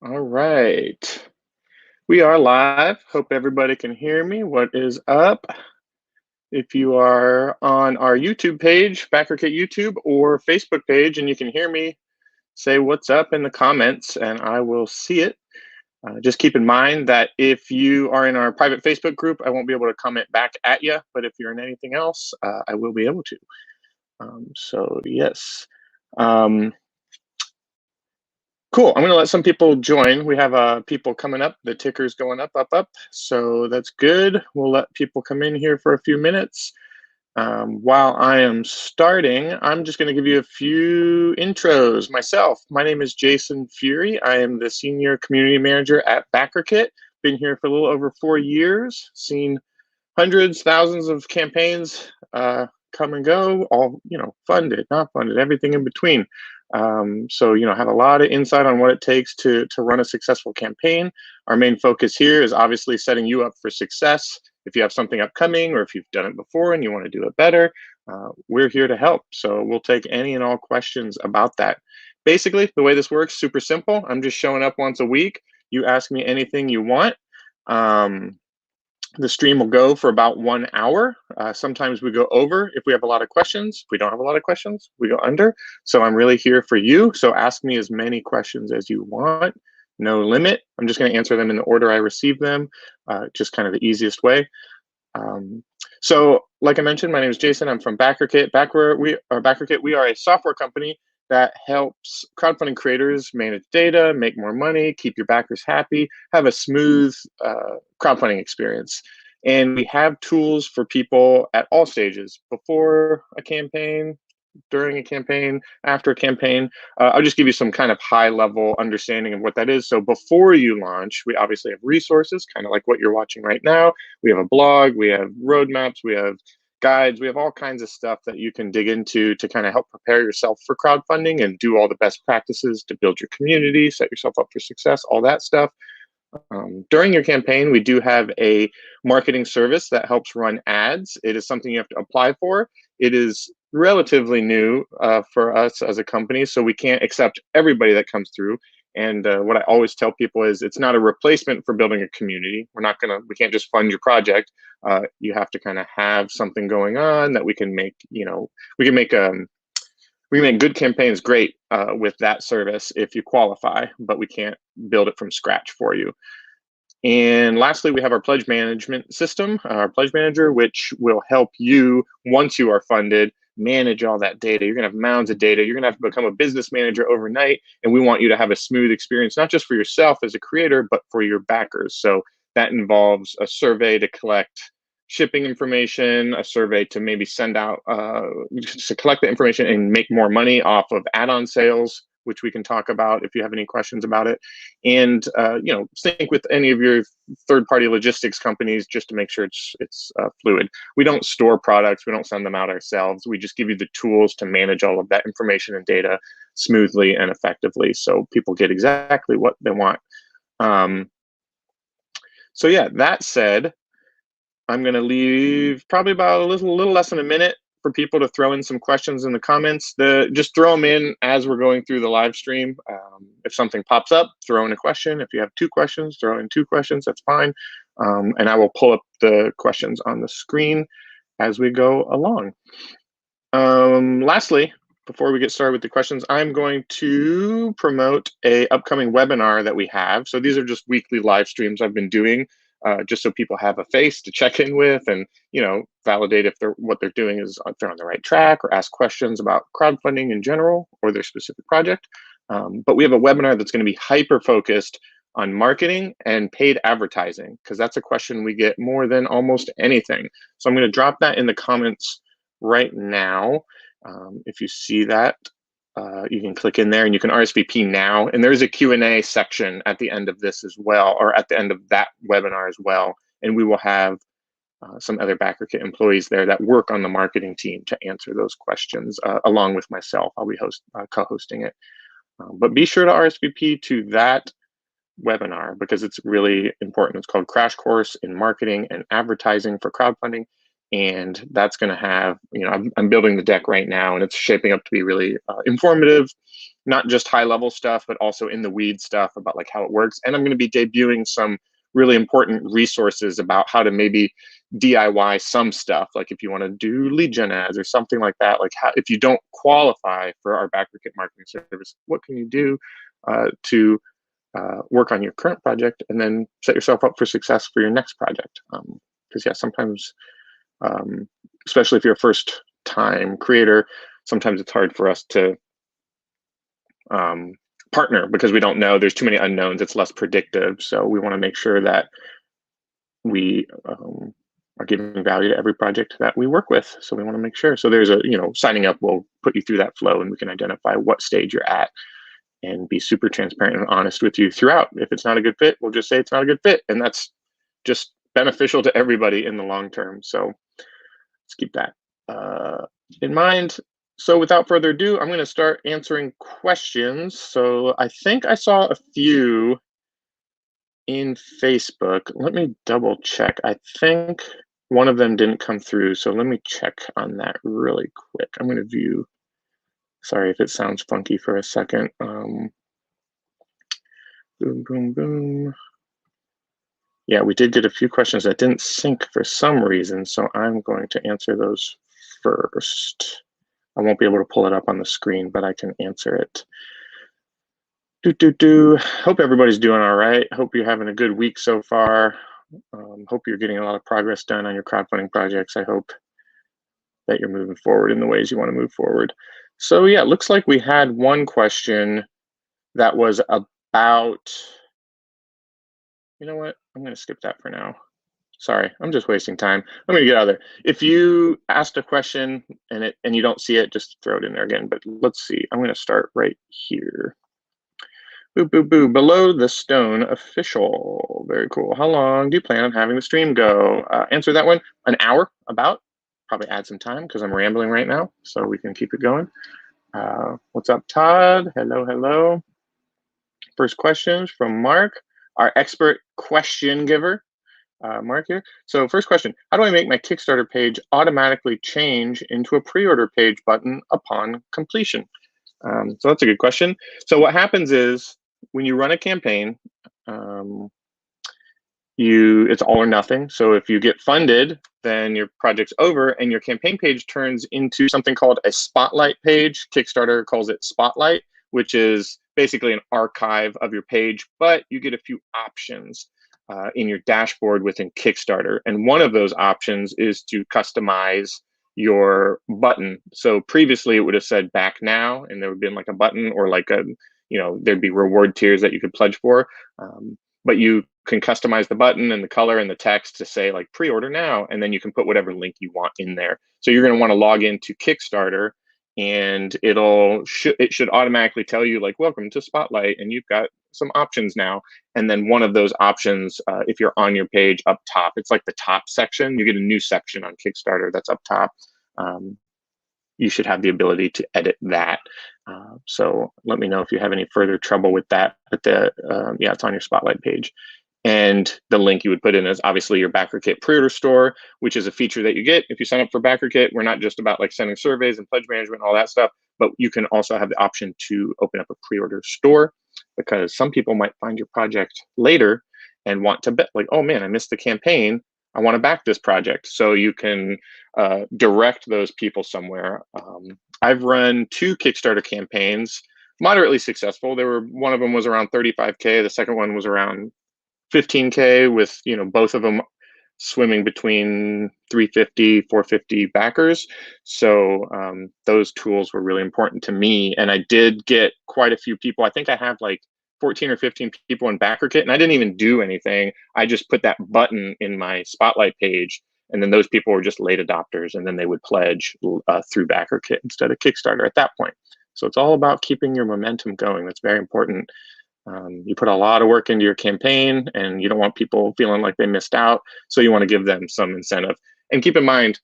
All right. We are live. Hope everybody can hear me. What is up? If you are on our YouTube page, BackerKit YouTube, or Facebook page, and you can hear me, say what's up in the comments and I will see it. Just keep in mind that if you are in our private Facebook group, I won't be able to comment back at you, but if you're in anything else, I will be able to. So yes. Cool. I'm going to let some people join. We have people coming up. The ticker's going up, up, up. So that's good. We'll let people come in here for a few minutes. While I am starting, I'm just going to give you a few intros myself. My name is Jason Furie. I am the Senior Community Manager at BackerKit. Been here for a little over 4 years, seen hundreds, thousands of campaigns come and go, all, funded, not funded, everything in between. So, have a lot of insight on what it takes to run a successful campaign. Our main focus here is obviously setting you up for success. If you have something upcoming or if you've done it before and you want to do it better, we're here to help. So we'll take any and all questions about that. Basically, the way this works, super simple. I'm just showing up once a week. You ask me anything you want. The stream will go for about 1 hour. Sometimes we go over if we have a lot of questions. If we don't have a lot of questions, we go under. So I'm really here for you. So ask me as many questions as you want. No limit. I'm just going to answer them in the order I receive them, just kind of the easiest way. So like I mentioned, my name is Jason. I'm from BackerKit. BackerKit, we are a software company that helps crowdfunding creators manage data, make more money, keep your backers happy, have a smooth crowdfunding experience. And we have tools for people at all stages, before a campaign, during a campaign, after a campaign. I'll just give you some kind of high level understanding of what that is. So before you launch, we obviously have resources, kind of like what you're watching right now. We have a blog, we have roadmaps, we have guides, we have all kinds of stuff that you can dig into to kind of help prepare yourself for crowdfunding and do all the best practices to build your community, set yourself up for success, all that stuff. During your campaign, we do have a marketing service that helps run ads. It is something you have to apply for. It is relatively new for us as a company, so we can't accept everybody that comes through. And what I always tell people is it's not a replacement for building a community. We can't just fund your project. You have to kind of have something going on that we can make, we can make good campaigns great with that service if you qualify, but we can't build it from scratch for you. And lastly, we have our pledge management system, our pledge manager, which will help you, once you are funded, manage all that data. You're going to have mounds of data. You're going to have to become a business manager overnight. And we want you to have a smooth experience, not just for yourself as a creator, but for your backers. So that involves a survey to collect shipping information, a survey to maybe send out, to collect the information and make more money off of add-on sales, which we can talk about if you have any questions about it. And, sync with any of your third-party logistics companies just to make sure it's fluid. We don't store products. We don't send them out ourselves. We just give you the tools to manage all of that information and data smoothly and effectively so people get exactly what they want. So yeah, that said, I'm going to leave probably about a little less than a minute for people to throw in some questions in the comments. Just throw them in as we're going through the live stream. If something pops up, throw in a question. If you have 2 questions, throw in 2 questions. That's fine. And I will pull up the questions on the screen as we go along. Lastly, before we get started with the questions, I'm going to promote a upcoming webinar that we have. So these are just weekly live streams I've been doing. Just so people have a face to check in with and, validate if what they're doing is if they're on the right track or ask questions about crowdfunding in general or their specific project. But we have a webinar that's going to be hyper focused on marketing and paid advertising, because that's a question we get more than almost anything. So I'm going to drop that in the comments right now. If you see that, you can click in there and you can RSVP now. And there's a Q&A section at the end of this as well, or at the end of that webinar as well. And we will have some other BackerKit employees there that work on the marketing team to answer those questions along with myself. I'll be co-hosting it. But be sure to RSVP to that webinar because it's really important. It's called Crash Course in Marketing and Advertising for Crowdfunding. And that's going to have, I'm building the deck right now and it's shaping up to be really informative not just high level stuff, but also in the weeds stuff about like how it works. And I'm going to be debuting some really important resources about how to maybe DIY some stuff. Like if you want to do lead gen ads or something like that, like how, if you don't qualify for our BackerKit marketing service, what can you do to work on your current project and then set yourself up for success for your next project? Because yeah, sometimes, especially if you're a first time creator, sometimes it's hard for us to partner because we don't know. There's too many unknowns. It's less predictive. So we want to make sure that we are giving value to every project that we work with. So we want to make sure. So there's a, signing up will put you through that flow, and we can identify what stage you're at and be super transparent and honest with you throughout. If it's not a good fit, we'll just say it's not a good fit. And that's just beneficial to everybody in the long term. So let's keep that in mind. So without further ado, I'm going to start answering questions. So I think I saw a few in Facebook. Let me double check. I think one of them didn't come through. So let me check on that really quick. I'm going to view. Sorry if it sounds funky for a second. Boom, boom, boom. Yeah, we did get a few questions that didn't sync for some reason. So I'm going to answer those first. I won't be able to pull it up on the screen, but I can answer it. Hope everybody's doing all right. Hope you're having a good week so far. Hope you're getting a lot of progress done on your crowdfunding projects. I hope that you're moving forward in the ways you want to move forward. So yeah, it looks like we had one question that was about, you know what? I'm going to skip that for now. Sorry, I'm just wasting time. I'm going to get out of there. If you asked a question and you don't see it, just throw it in there again. But let's see. I'm going to start right here. Boo, boo, boo. Below the Stone official. Very cool. How long do you plan on having the stream go? Answer that one. An hour, about. Probably add some time because I'm rambling right now, so we can keep it going. What's up, Todd? Hello, hello. First questions from Mark, our expert question giver. Mark here. So first question, how do I make my Kickstarter page automatically change into a pre-order page button upon completion? So that's a good question. So what happens is when you run a campaign, it's all or nothing. So if you get funded, then your project's over and your campaign page turns into something called a spotlight page. Kickstarter calls it Spotlight, which is basically an archive of your page, but you get a few options in your dashboard within Kickstarter. And one of those options is to customize your button. So previously it would have said back now, and there would have been like a button or like a, there'd be reward tiers that you could pledge for. But you can customize the button and the color and the text to say like pre-order now, and then you can put whatever link you want in there. So you're going to want to log into Kickstarter, and it should automatically tell you like, welcome to Spotlight, and you've got some options now. And then one of those options, if you're on your page up top, it's like the top section. You get a new section on Kickstarter that's up top. You should have the ability to edit that. So let me know if you have any further trouble with that. But yeah, it's on your Spotlight page. And the link you would put in is obviously your BackerKit pre-order store, which is a feature that you get if you sign up for BackerKit. We're not just about like sending surveys and pledge management and all that stuff, but you can also have the option to open up a pre-order store, because some people might find your project later and want to bet like, oh man, I missed the campaign. I want to back this project. So you can direct those people somewhere. I've run 2 Kickstarter campaigns, moderately successful. One of them was around 35K. The second one was around 15K, with both of them swimming between 350, 450 backers. So those tools were really important to me. And I did get quite a few people. I think I have like 14 or 15 people in BackerKit, and I didn't even do anything. I just put that button in my Spotlight page, and then those people were just late adopters, and then they would pledge through BackerKit instead of Kickstarter at that point. So it's all about keeping your momentum going. That's very important. You put a lot of work into your campaign, and you don't want people feeling like they missed out. So you want to give them some incentive. And keep in mind,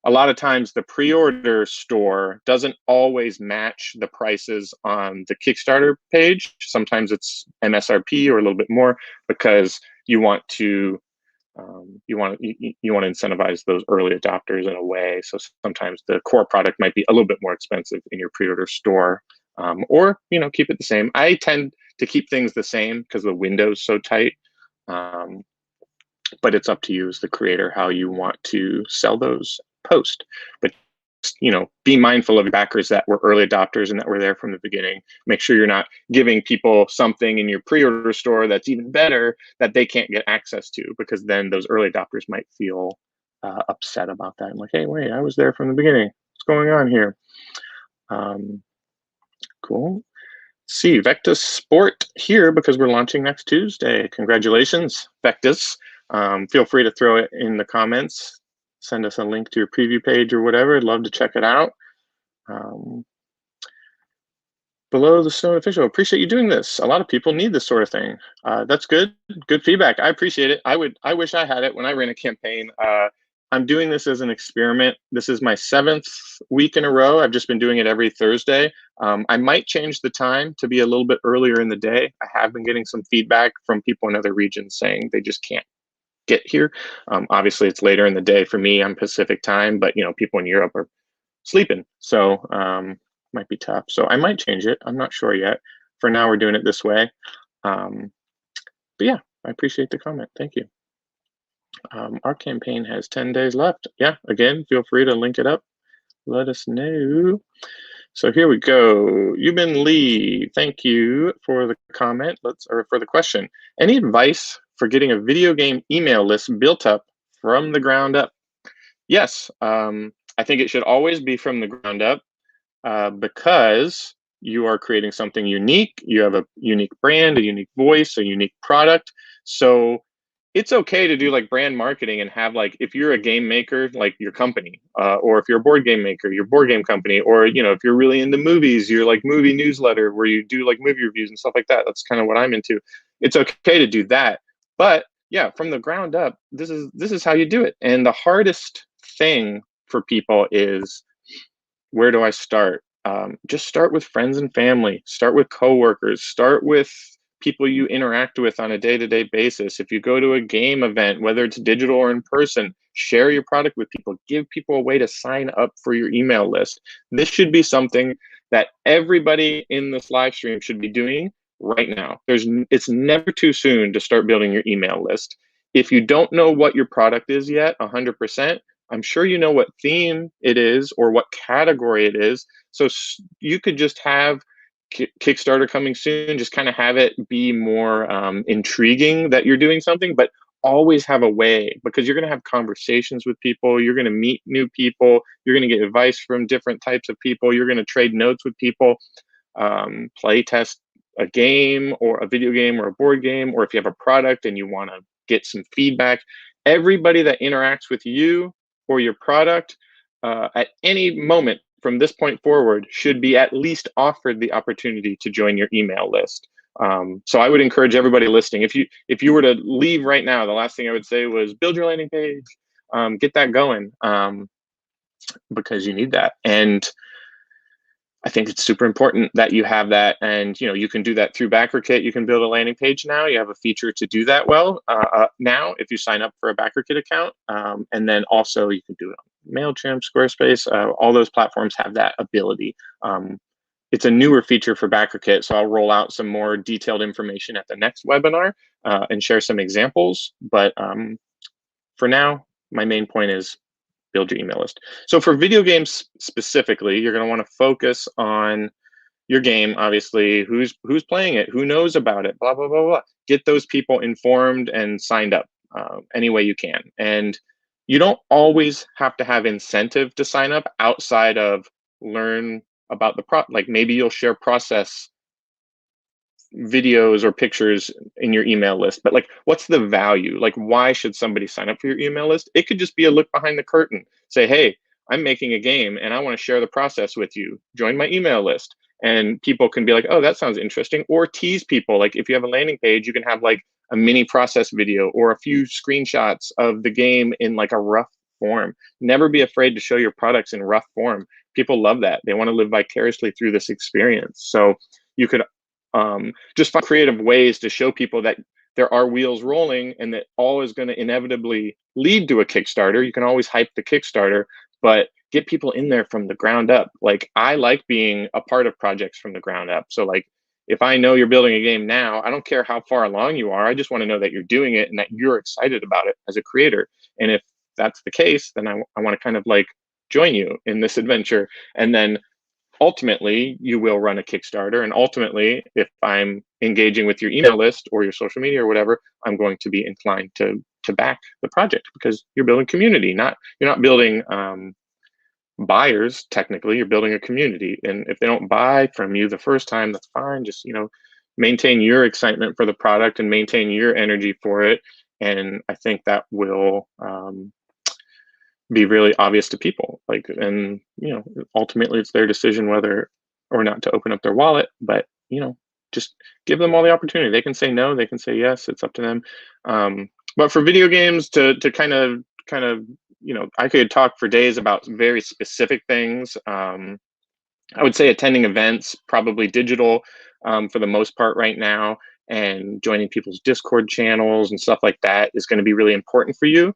a lot of times the pre-order store doesn't always match the prices on the Kickstarter page. Sometimes it's MSRP or a little bit more, because you want to incentivize those early adopters in a way. So sometimes the core product might be a little bit more expensive in your pre-order store or keep it the same. I tend to keep things the same because the window's so tight. But it's up to you as the creator how you want to sell those posts. But be mindful of your backers that were early adopters and that were there from the beginning. Make sure you're not giving people something in your pre-order store that's even better that they can't get access to, because then those early adopters might feel upset about that. I'm like, hey, wait, I was there from the beginning. What's going on here? Cool. See, Vectus Sport here because we're launching next Tuesday. Congratulations, Vectus. Feel free to throw it in the comments. Send us a link to your preview page or whatever. I'd love to check it out. Below the Stone Official, appreciate you doing this. A lot of people need this sort of thing. That's good. Good feedback. I appreciate it. I wish I had it when I ran a campaign. I'm doing this as an experiment. This is my 7th week in a row. I've just been doing it every Thursday. I might change the time to be a little bit earlier in the day. I have been getting some feedback from people in other regions saying they just can't get here. Obviously, it's later in the day for me. I'm Pacific time, but people in Europe are sleeping, so might be tough. So I might change it. I'm not sure yet. For now, we're doing it this way. But yeah, I appreciate the comment. Thank you. Our campaign has 10 days left. Yeah, again, feel free to link it up. Let us know. So here we go. Yuban Lee, thank you for the comment. Or for the question. Any advice for getting a video game email list built up from the ground up? Yes, I think it should always be from the ground up because you are creating something unique. You have a unique brand, a unique voice, a unique product. So it's okay to do like brand marketing and have like, if you're a game maker, like your company, or if you're a board game maker, your board game company, or if you're really into movies, you're like movie newsletter where you do like movie reviews and stuff like that. That's kind of what I'm into. It's okay to do that, but yeah, from the ground up, this is how you do it. And the hardest thing for people is, where do I start? Just start with friends and family. Start with coworkers. Start with people you interact with on a day-to-day basis. If you go to a game event, whether it's digital or in person, share your product with people. Give people a way to sign up for your email list. This should be something that everybody in this live stream should be doing right now. It's never too soon to start building your email list. If you don't know what your product is yet, 100%, I'm sure you know what theme it is or what category it is. So you could just have Kickstarter coming soon, just kind of have it be more intriguing that you're doing something, but always have a way, because you're going to have conversations with people. You're going to meet new people. You're going to get advice from different types of people. You're going to trade notes with people, play test a game or a video game or a board game, or if you have a product and you want to get some feedback. Everybody that interacts with you or your product at any moment from this point forward should be at least offered the opportunity to join your email list. So I would encourage everybody listening, if you were to leave right now, the last thing I would say was build your landing page, get that going, because you need that. And I think it's super important that you have that, and you can do that through BackerKit. You can build a landing page now. You have a feature to do that now if you sign up for a BackerKit account, and then also you can do it on MailChimp, Squarespace. All those platforms have that ability. It's a newer feature for BackerKit, so I'll roll out some more detailed information at the next webinar and share some examples. But for now, my main point is build your email list. So for video games specifically, you're going to want to focus on your game, obviously, who's playing it, who knows about it, blah, blah, blah, blah. Get those people informed and signed up any way you can. And you don't always have to have incentive to sign up outside of learn about the like maybe you'll share process videos or pictures in your email list, but like, what's the value? Like, why should somebody sign up for your email list? It could just be a look behind the curtain. Say, hey, I'm making a game and I want to share the process with you. Join my email list. And people can be like, oh, that sounds interesting. Or tease people. Like if you have a landing page, you can have like a mini process video or a few screenshots of the game in like a rough form. Never be afraid to show your products in rough form. People love that. They want to live vicariously through this experience. So you could just find creative ways to show people that there are wheels rolling and that all is going to inevitably lead to a Kickstarter. You can always hype the Kickstarter, but get people in there from the ground up. Like, I like being a part of projects from the ground up. So like, if I know you're building a game now, I don't care how far along you are. I just want to know that you're doing it and that you're excited about it as a creator. And if that's the case, then I want to kind of like join you in this adventure. And then ultimately you will run a Kickstarter. And ultimately, if I'm engaging with your email list or your social media or whatever, I'm going to be inclined to back the project, because you're building community. You're not building buyers. Technically, you're building a community. And if they don't buy from you the first time, that's fine. Just, maintain your excitement for the product and maintain your energy for it. And I think that will be really obvious to people. Like, and ultimately it's their decision whether or not to open up their wallet. But just give them all the opportunity. They can say no, they can say yes. It's up to them. But for video games, to kind of I could talk for days about very specific things. I would say attending events, probably digital, for the most part right now, and joining people's Discord channels and stuff like that is going to be really important for you.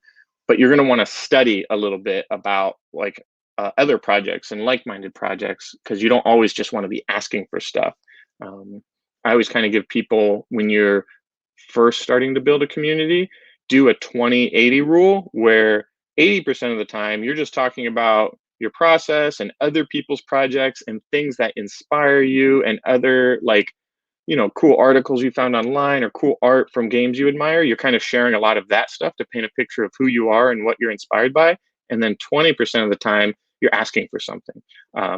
But you're going to want to study a little bit about like other projects and like-minded projects, because you don't always just want to be asking for stuff. I always kind of give people, when you're first starting to build a community, do a 20-80 rule, where 80% of the time you're just talking about your process and other people's projects and things that inspire you, and other like cool articles you found online or cool art from games you admire. You're kind of sharing a lot of that stuff to paint a picture of who you are and what you're inspired by. And then 20% of the time you're asking for something,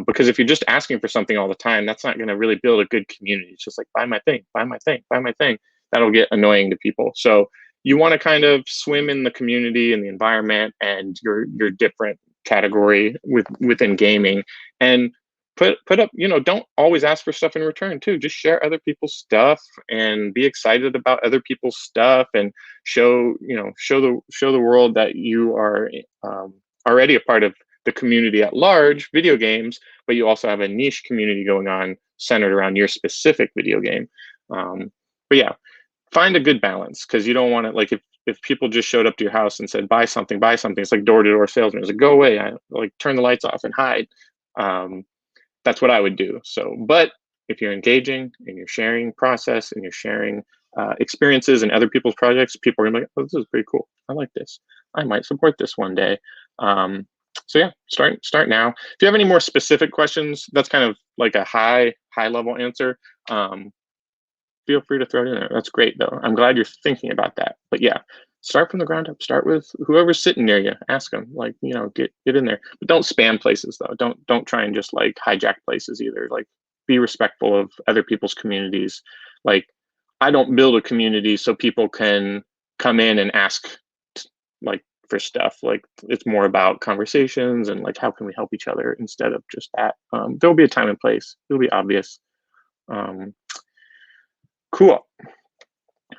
because if you're just asking for something all the time, that's not going to really build a good community. It's just like, buy my thing, buy my thing, buy my thing. That'll get annoying to people. So you want to kind of swim in the community and the environment and your different category within gaming, and put up, don't always ask for stuff in return too. Just share other people's stuff and be excited about other people's stuff, and show the world that you are already a part of the community at large, video games, but you also have a niche community going on centered around your specific video game. But yeah, find a good balance, because you don't want to, like, if people just showed up to your house and said, buy something, it's like door-to-door salesman. It's like, go away, like turn the lights off and hide. That's what I would do. So, but if you're engaging and you're sharing process and you're sharing experiences and other people's projects, people are gonna be like, oh, this is pretty cool. I like this. I might support this one day. So yeah, start now. If you have any more specific questions, that's kind of like a high level answer. Feel free to throw it in there. That's great though. I'm glad you're thinking about that. But yeah, start from the ground up. Start with whoever's sitting near you. Ask them, like, get in there. But don't spam places though. Don't try and just like hijack places either. Like, be respectful of other people's communities. Like, I don't build a community so people can come in and ask like for stuff. Like, it's more about conversations and like, how can we help each other instead of just that. There'll be a time and place. It'll be obvious. Cool.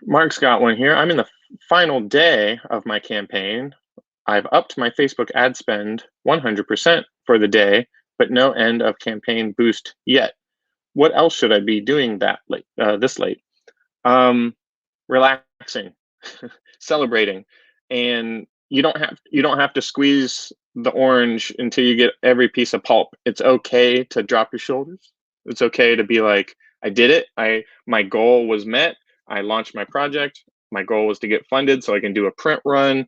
Mark's got one here. I'm in the final day of my campaign. I've upped my Facebook ad spend 100% for the day, but no end of campaign boost yet. What else should I be doing this late? Relaxing, celebrating, and you don't have to squeeze the orange until you get every piece of pulp. It's okay to drop your shoulders. It's okay to be like, I did it. My goal was met. I launched my project. My goal was to get funded so I can do a print run,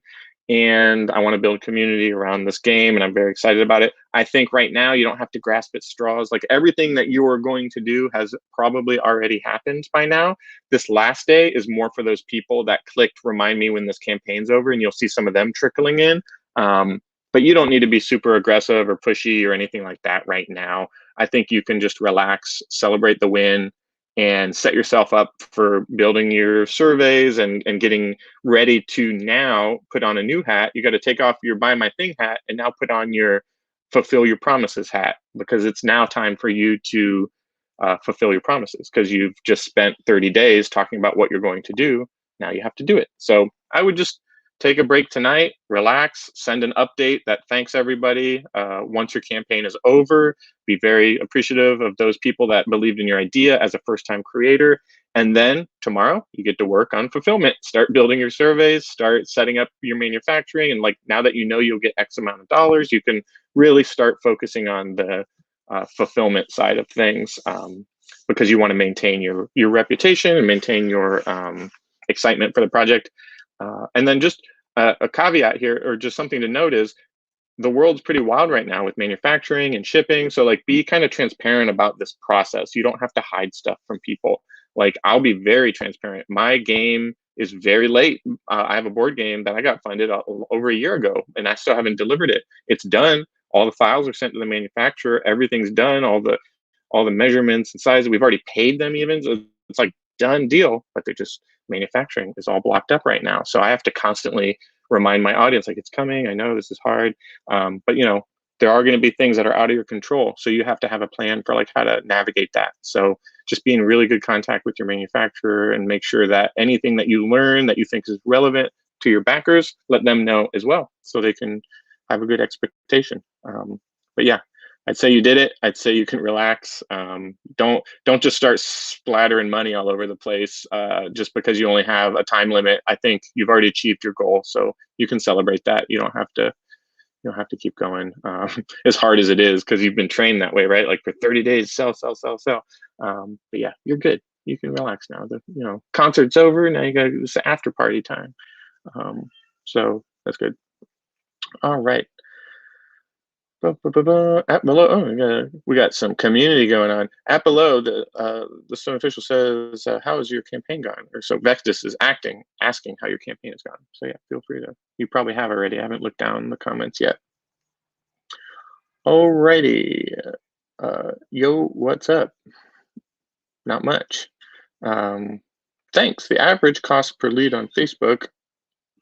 and I want to build community around this game, and I'm very excited about it. I think right now you don't have to grasp at straws. Like, everything that you are going to do has probably already happened by now. This last day is more for those people that clicked remind me when this campaign's over, and you'll see some of them trickling in. But you don't need to be super aggressive or pushy or anything like that right now. I think you can just relax, celebrate the win, and set yourself up for building your surveys and getting ready to now put on a new hat. You got to take off your buy my thing hat and now put on your fulfill your promises hat, because it's now time for you to fulfill your promises, because you've just spent 30 days talking about what you're going to do. Now you have to do it. So I would just take a break tonight, relax, send an update that thanks everybody. Once your campaign is over, be very appreciative of those people that believed in your idea as a first-time creator. And then tomorrow, you get to work on fulfillment. Start building your surveys, start setting up your manufacturing. And like, now that you know you'll get X amount of dollars, you can really start focusing on the fulfillment side of things, because you want to maintain your reputation and maintain your excitement for the project. And then just a caveat here, or just something to note, is the world's pretty wild right now with manufacturing and shipping. So like, be kind of transparent about this process. You don't have to hide stuff from people. Like, I'll be very transparent. My game is very late. I have a board game that I got funded over a year ago, and I still haven't delivered it. It's done. All the files are sent to the manufacturer. Everything's done. All the measurements and sizes, we've already paid them even. So it's like done deal, but they're just, manufacturing is all blocked up right now. So I have to constantly remind my audience, like, it's coming. I know this is hard. But there are going to be things that are out of your control. So you have to have a plan for like how to navigate that. So just be in really good contact with your manufacturer and make sure that anything that you learn that you think is relevant to your backers, let them know as well, so they can have a good expectation. But yeah, I'd say you did it. I'd say you can relax. Don't just start splattering money all over the place just because you only have a time limit. I think you've already achieved your goal, so you can celebrate that. You don't have to keep going as hard as it is, because you've been trained that way, right? Like, for 30 days, sell. But yeah, you're good. You can relax now. The concert's over. Now you got this after party time. So that's good. All right. At below, oh, we got some community going on. At below, the Stone official says, "How has your campaign gone?" Or so Vextus is asking how your campaign has gone. So yeah, feel free to. You probably have already. I haven't looked down the comments yet. Alrighty, yo, what's up? Not much. Thanks. The average cost per lead on Facebook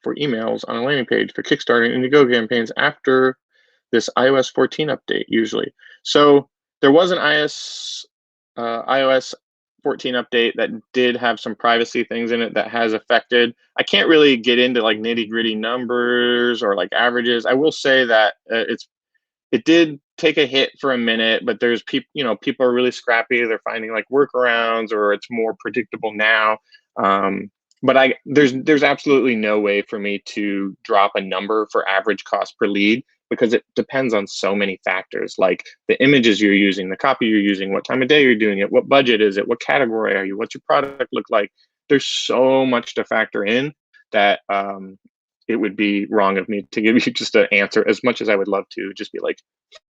for emails on a landing page for Kickstarter and Indiegogo campaigns after this iOS 14 update usually. So there was an iOS 14 update that did have some privacy things in it that has affected. I can't really get into like nitty gritty numbers or like averages. I will say that it did take a hit for a minute, but there's people, people are really scrappy. They're finding like workarounds, or it's more predictable now. But there's absolutely no way for me to drop a number for average cost per lead, because it depends on so many factors, like the images you're using, the copy you're using, what time of day you're doing it, what budget is it, what category are you, what's your product look like. There's so much to factor in that it would be wrong of me to give you just an answer, as much as I would love to just be like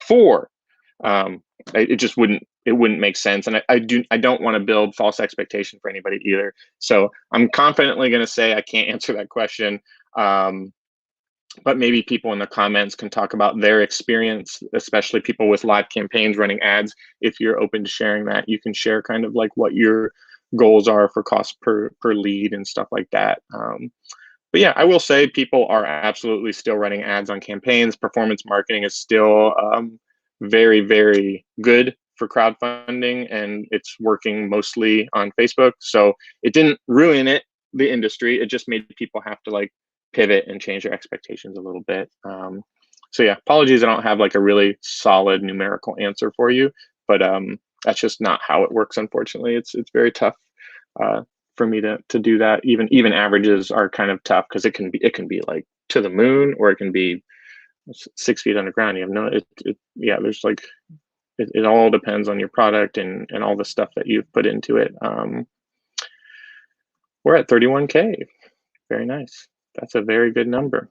4. It just wouldn't make sense, and I don't want to build false expectation for anybody either. So I'm confidently going to say I can't answer that question. But maybe people in the comments can talk about their experience, especially people with live campaigns running ads. If you're open to sharing that, you can share kind of like what your goals are for cost per lead and stuff like that. But yeah, I will say people are absolutely still running ads on campaigns. Performance marketing is still very, very good for crowdfunding, and it's working mostly on Facebook. So it didn't ruin the industry. It just made people have to like pivot and change their expectations a little bit. So yeah, apologies, I don't have like a really solid numerical answer for you, but that's just not how it works, unfortunately. It's very tough for me to do that. Even averages are kind of tough, because it can be like to the moon, or it can be 6 feet underground. You have there's like it all depends on your product and all the stuff that you've put into it. We're at 31K. Very nice. That's a very good number.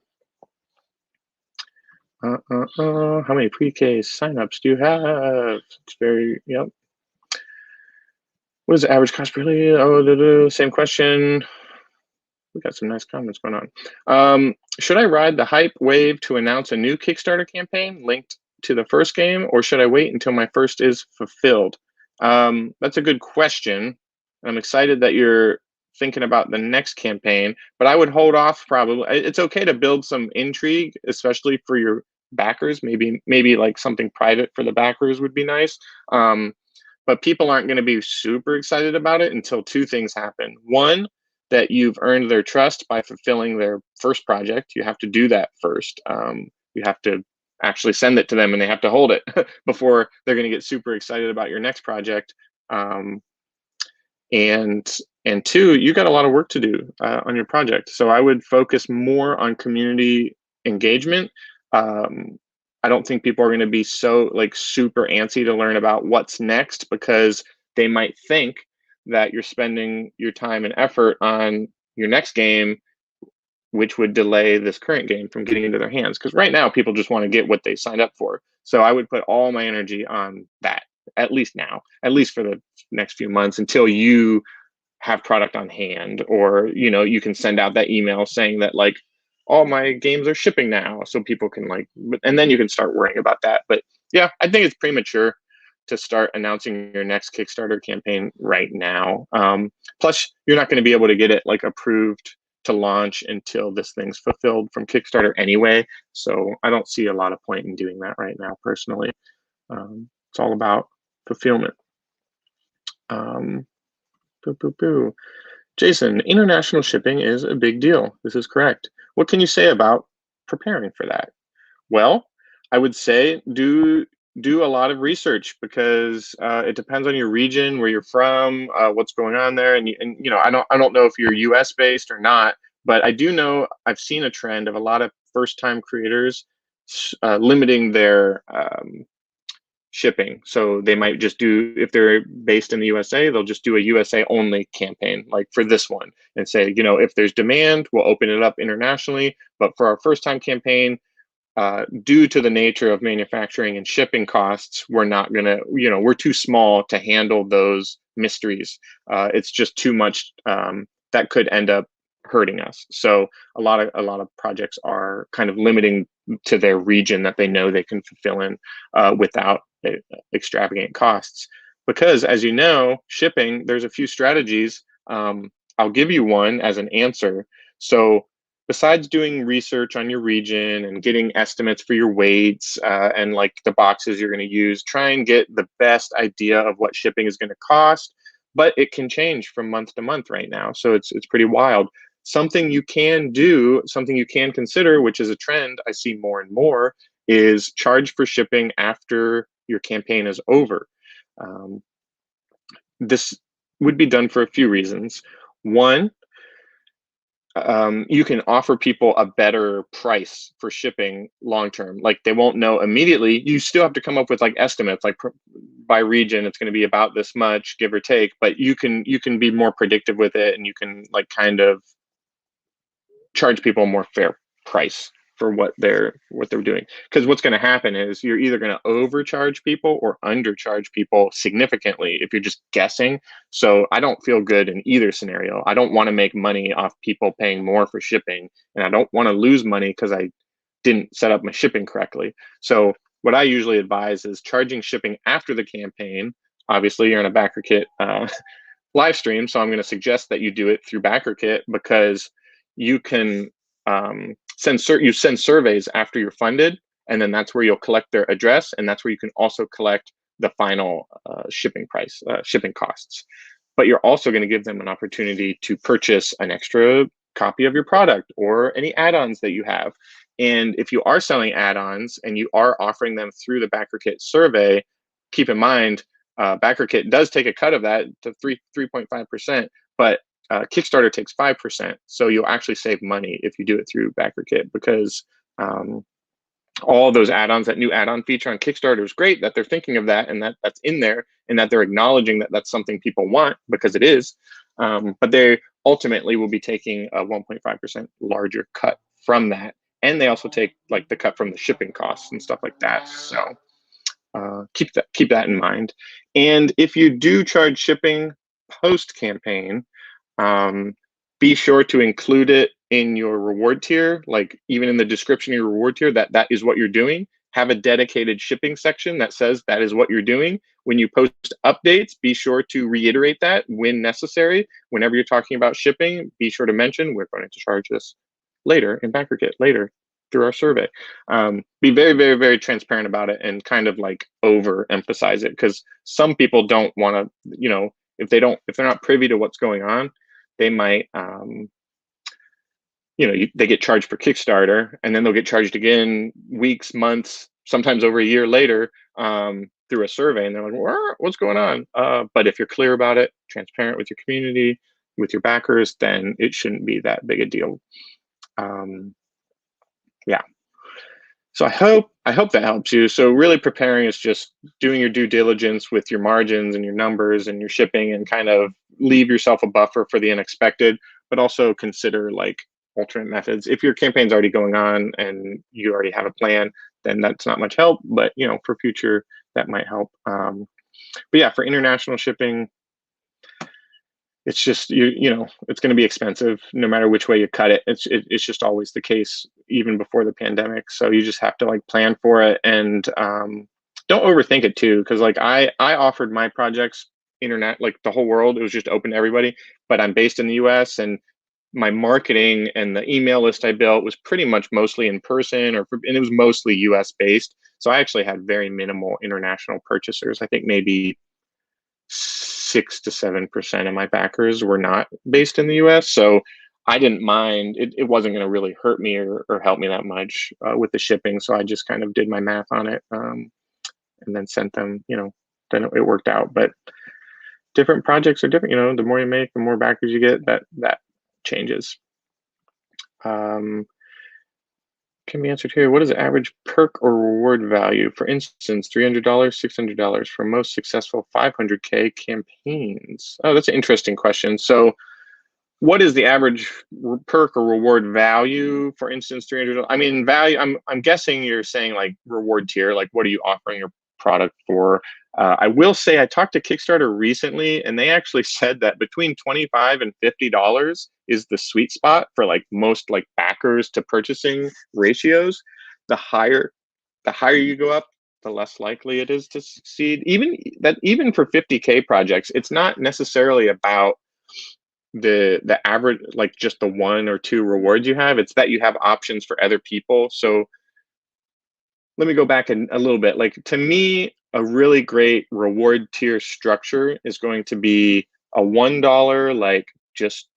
How many pre-K signups do you have? It's very, yep. What is the average cost per lead? Oh, same question. We got some nice comments going on. Should I ride the hype wave to announce a new Kickstarter campaign linked to the first game, or should I wait until my first is fulfilled? That's a good question. I'm excited that you're thinking about the next campaign, but I would hold off probably. It's okay to build some intrigue, especially for your backers. Maybe like something private for the backers would be nice. But people aren't going to be super excited about it until 2 things happen. One, that you've earned their trust by fulfilling their first project. You have to do that first. You have to actually send it to them, and they have to hold it before they're going to get super excited about your next project. And 2, you got a lot of work to do on your project. So I would focus more on community engagement. I don't think people are going to be so like super antsy to learn about what's next, because they might think that you're spending your time and effort on your next game, which would delay this current game from getting into their hands. Because right now, people just want to get what they signed up for. So I would put all my energy on that, at least now, at least for the next few months, until you have product on hand, or you can send out that email saying that like all my games are shipping now, so people can like, and then you can start worrying about that. But yeah, I think it's premature to start announcing your next Kickstarter campaign right now. Plus, you're not going to be able to get it like approved to launch until this thing's fulfilled from Kickstarter anyway. So I don't see a lot of point in doing that right now, personally. It's all about fulfillment. Boo, boo, boo. Jason, international shipping is a big deal. This is correct. What can you say about preparing for that? Well, I would say do a lot of research, because it depends on your region, where you're from, what's going on there, and I don't know if you're U.S. based or not, but I do know I've seen a trend of a lot of first-time creators limiting their shipping. So they might just do, if they're based in the USA, they'll just do a USA only campaign, like for this one, and say, if there's demand, we'll open it up internationally. But for our first time campaign, due to the nature of manufacturing and shipping costs, we're not gonna, we're too small to handle those mysteries. It's just too much that could end up hurting us. So a lot of projects are kind of limiting to their region that they know they can fulfill in without extravagant costs. Because as you know, shipping, there's a few strategies. I'll give you one as an answer. So besides doing research on your region and getting estimates for your weights and like the boxes you're going to use, try and get the best idea of what shipping is going to cost. But it can change from month to month right now, so it's pretty wild. Something you can do, something you can consider, which is a trend I see more and more, is charge for shipping after your campaign is over. This would be done for a few reasons. One, you can offer people a better price for shipping long term. Like they won't know immediately. You still have to come up with like estimates, like by region, it's going to be about this much, give or take. But you can be more predictive with it, and you can like kind of charge people a more fair price for what they're doing. Because what's going to happen is you're either going to overcharge people or undercharge people significantly if you're just guessing. So I don't feel good in either scenario. I don't want to make money off people paying more for shipping, and I don't want to lose money because I didn't set up my shipping correctly. So what I usually advise is charging shipping after the campaign. Obviously, you're in a BackerKit live stream, so I'm going to suggest that you do it through BackerKit, because you can send surveys after you're funded, and then that's where you'll collect their address, and that's where you can also collect the final shipping costs. But you're also going to give them an opportunity to purchase an extra copy of your product or any add-ons that you have. And if you are selling add-ons and you are offering them through the BackerKit survey, keep in mind BackerKit does take a cut of that to 3.5%, but Kickstarter takes 5%. So you'll actually save money if you do it through BackerKit, because all those add-ons, that new add-on feature on Kickstarter is great that they're thinking of that, and that's in there, and that they're acknowledging that that's something people want, because it is. But they ultimately will be taking a 1.5% larger cut from that. And they also take like the cut from the shipping costs and stuff like that. So keep that in mind. And if you do charge shipping post-campaign, be sure to include it in your reward tier, like even in the description of your reward tier, that is what you're doing. Have a dedicated shipping section that says that is what you're doing. When you post updates, be sure to reiterate that when necessary. Whenever you're talking about shipping, be sure to mention we're going to charge this later in BackerKit, later through our survey. Be very, very, very transparent about it, and kind of like overemphasize it, because some people don't want to, if they're not privy to what's going on, they might, they get charged for Kickstarter, and then they'll get charged again weeks, months, sometimes over a year later through a survey, and they're like, what's going on? But if you're clear about it, transparent with your community, with your backers, then it shouldn't be that big a deal. Yeah. So I hope that helps you. So really preparing is just doing your due diligence with your margins and your numbers and your shipping, and kind of leave yourself a buffer for the unexpected, but also consider like alternate methods. If your campaign's already going on and you already have a plan, then that's not much help, but you know, for future that might help. But yeah, for international shipping, it's just you know, it's going to be expensive no matter which way you cut it. It's just always the case, even before the pandemic. So you just have to like plan for it, and don't overthink it too, because like I offered my projects internet, like the whole world, it was just open to everybody, but I'm based in the US, and my marketing and the email list I built was pretty much mostly in person, and it was mostly US based. So I actually had very minimal international purchasers. I think maybe 6 to 7% of my backers were not based in the US. So I didn't mind. It wasn't going to really hurt me or help me that much with the shipping. So I just kind of did my math on it, and then sent them, you know, then it worked out. But different projects are different. You know, the more you make, the more backers you get, that changes. Can be answered here. What is the average perk or reward value? For instance, $300, $600 for most successful 500K campaigns. Oh, that's an interesting question. So what is the average perk or reward value? For instance, $300. I mean, value, I'm guessing you're saying like reward tier, like what are you offering your product for? I will say I talked to Kickstarter recently, and they actually said that between $25 and $50 is the sweet spot for like most like backers to purchasing ratios. The higher you go up, the less likely it is to succeed. Even for 50K projects, it's not necessarily about the average, like just the one or two rewards you have. It's that you have options for other people. So let me go back a little bit. Like, to me, a really great reward tier structure is going to be a $1, like just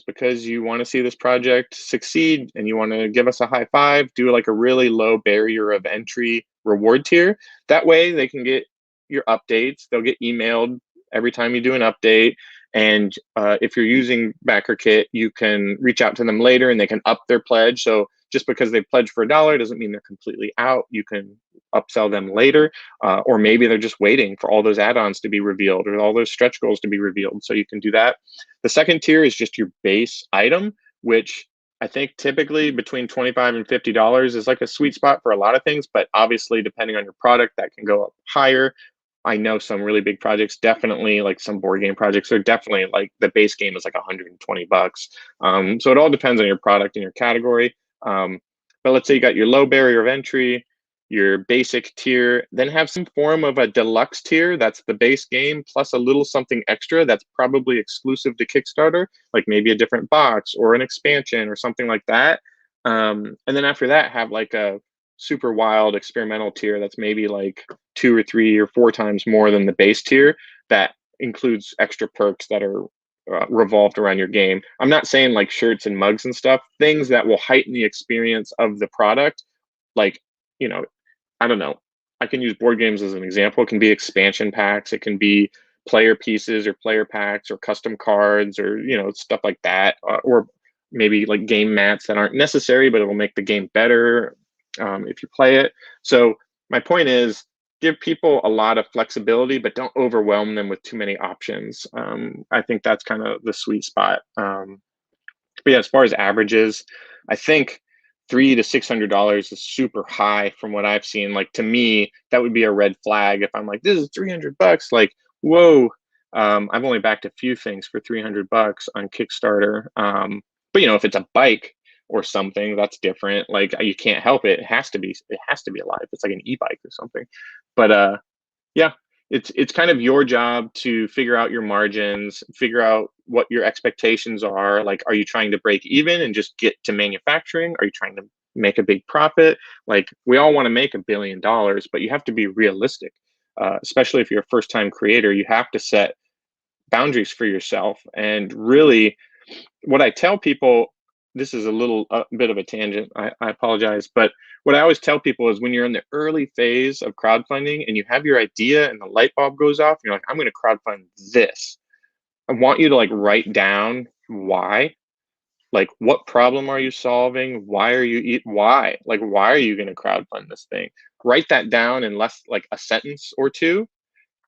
because you want to see this project succeed and you want to give us a high five, do like a really low barrier of entry reward tier. That way they can get your updates. They'll get emailed every time you do an update. And if you're using BackerKit, you can reach out to them later and they can up their pledge. So just because they pledged for $1 doesn't mean they're completely out. You can upsell them later, or maybe they're just waiting for all those add-ons to be revealed or all those stretch goals to be revealed. So you can do that. The second tier is just your base item, which I think typically between $25 and $50 is like a sweet spot for a lot of things, but obviously depending on your product, that can go up higher. I know some really big projects, definitely like some board game projects, are definitely like the base game is like $120. So it all depends on your product and your category. But let's say you got your low barrier of entry, your basic tier, then have some form of a deluxe tier. That's the base game plus a little something extra that's probably exclusive to Kickstarter, like maybe a different box or an expansion or something like that. And then after that, have like a super wild experimental tier that's maybe like 2 or 3 or 4 times more than the base tier, that includes extra perks that are revolved around your game. I'm not saying like shirts and mugs and stuff, things that will heighten the experience of the product. Like, you know, I don't know. I can use board games as an example. It can be expansion packs. It can be player pieces or player packs or custom cards or, you know, stuff like that. Or maybe like game mats that aren't necessary, but it will make the game better if you play it. So my point is, give people a lot of flexibility, but don't overwhelm them with too many options. I think that's kind of the sweet spot. But yeah, as far as averages, I think $300 to $600 is super high from what I've seen. Like, to me, that would be a red flag if I'm like, this is $300. Like, whoa. I've only backed a few things for $300 on Kickstarter. But you know, if it's a bike or something, that's different. Like, you can't help it. It has to be alive. It's like an e-bike or something. But yeah, it's kind of your job to figure out your margins, figure out what your expectations are. Like, are you trying to break even and just get to manufacturing? Are you trying to make a big profit? Like, we all want to make $1 billion, but you have to be realistic. Especially if you're a first-time creator, you have to set boundaries for yourself. And really, what I tell people, this is a bit of a tangent, I apologize, but what I always tell people is, when you're in the early phase of crowdfunding and you have your idea and the light bulb goes off, and you're like, I'm going to crowdfund this. I want you to like write down why. Like, what problem are you solving? Why are you why? Like, why are you going to crowdfund this thing? Write that down in less like a sentence or two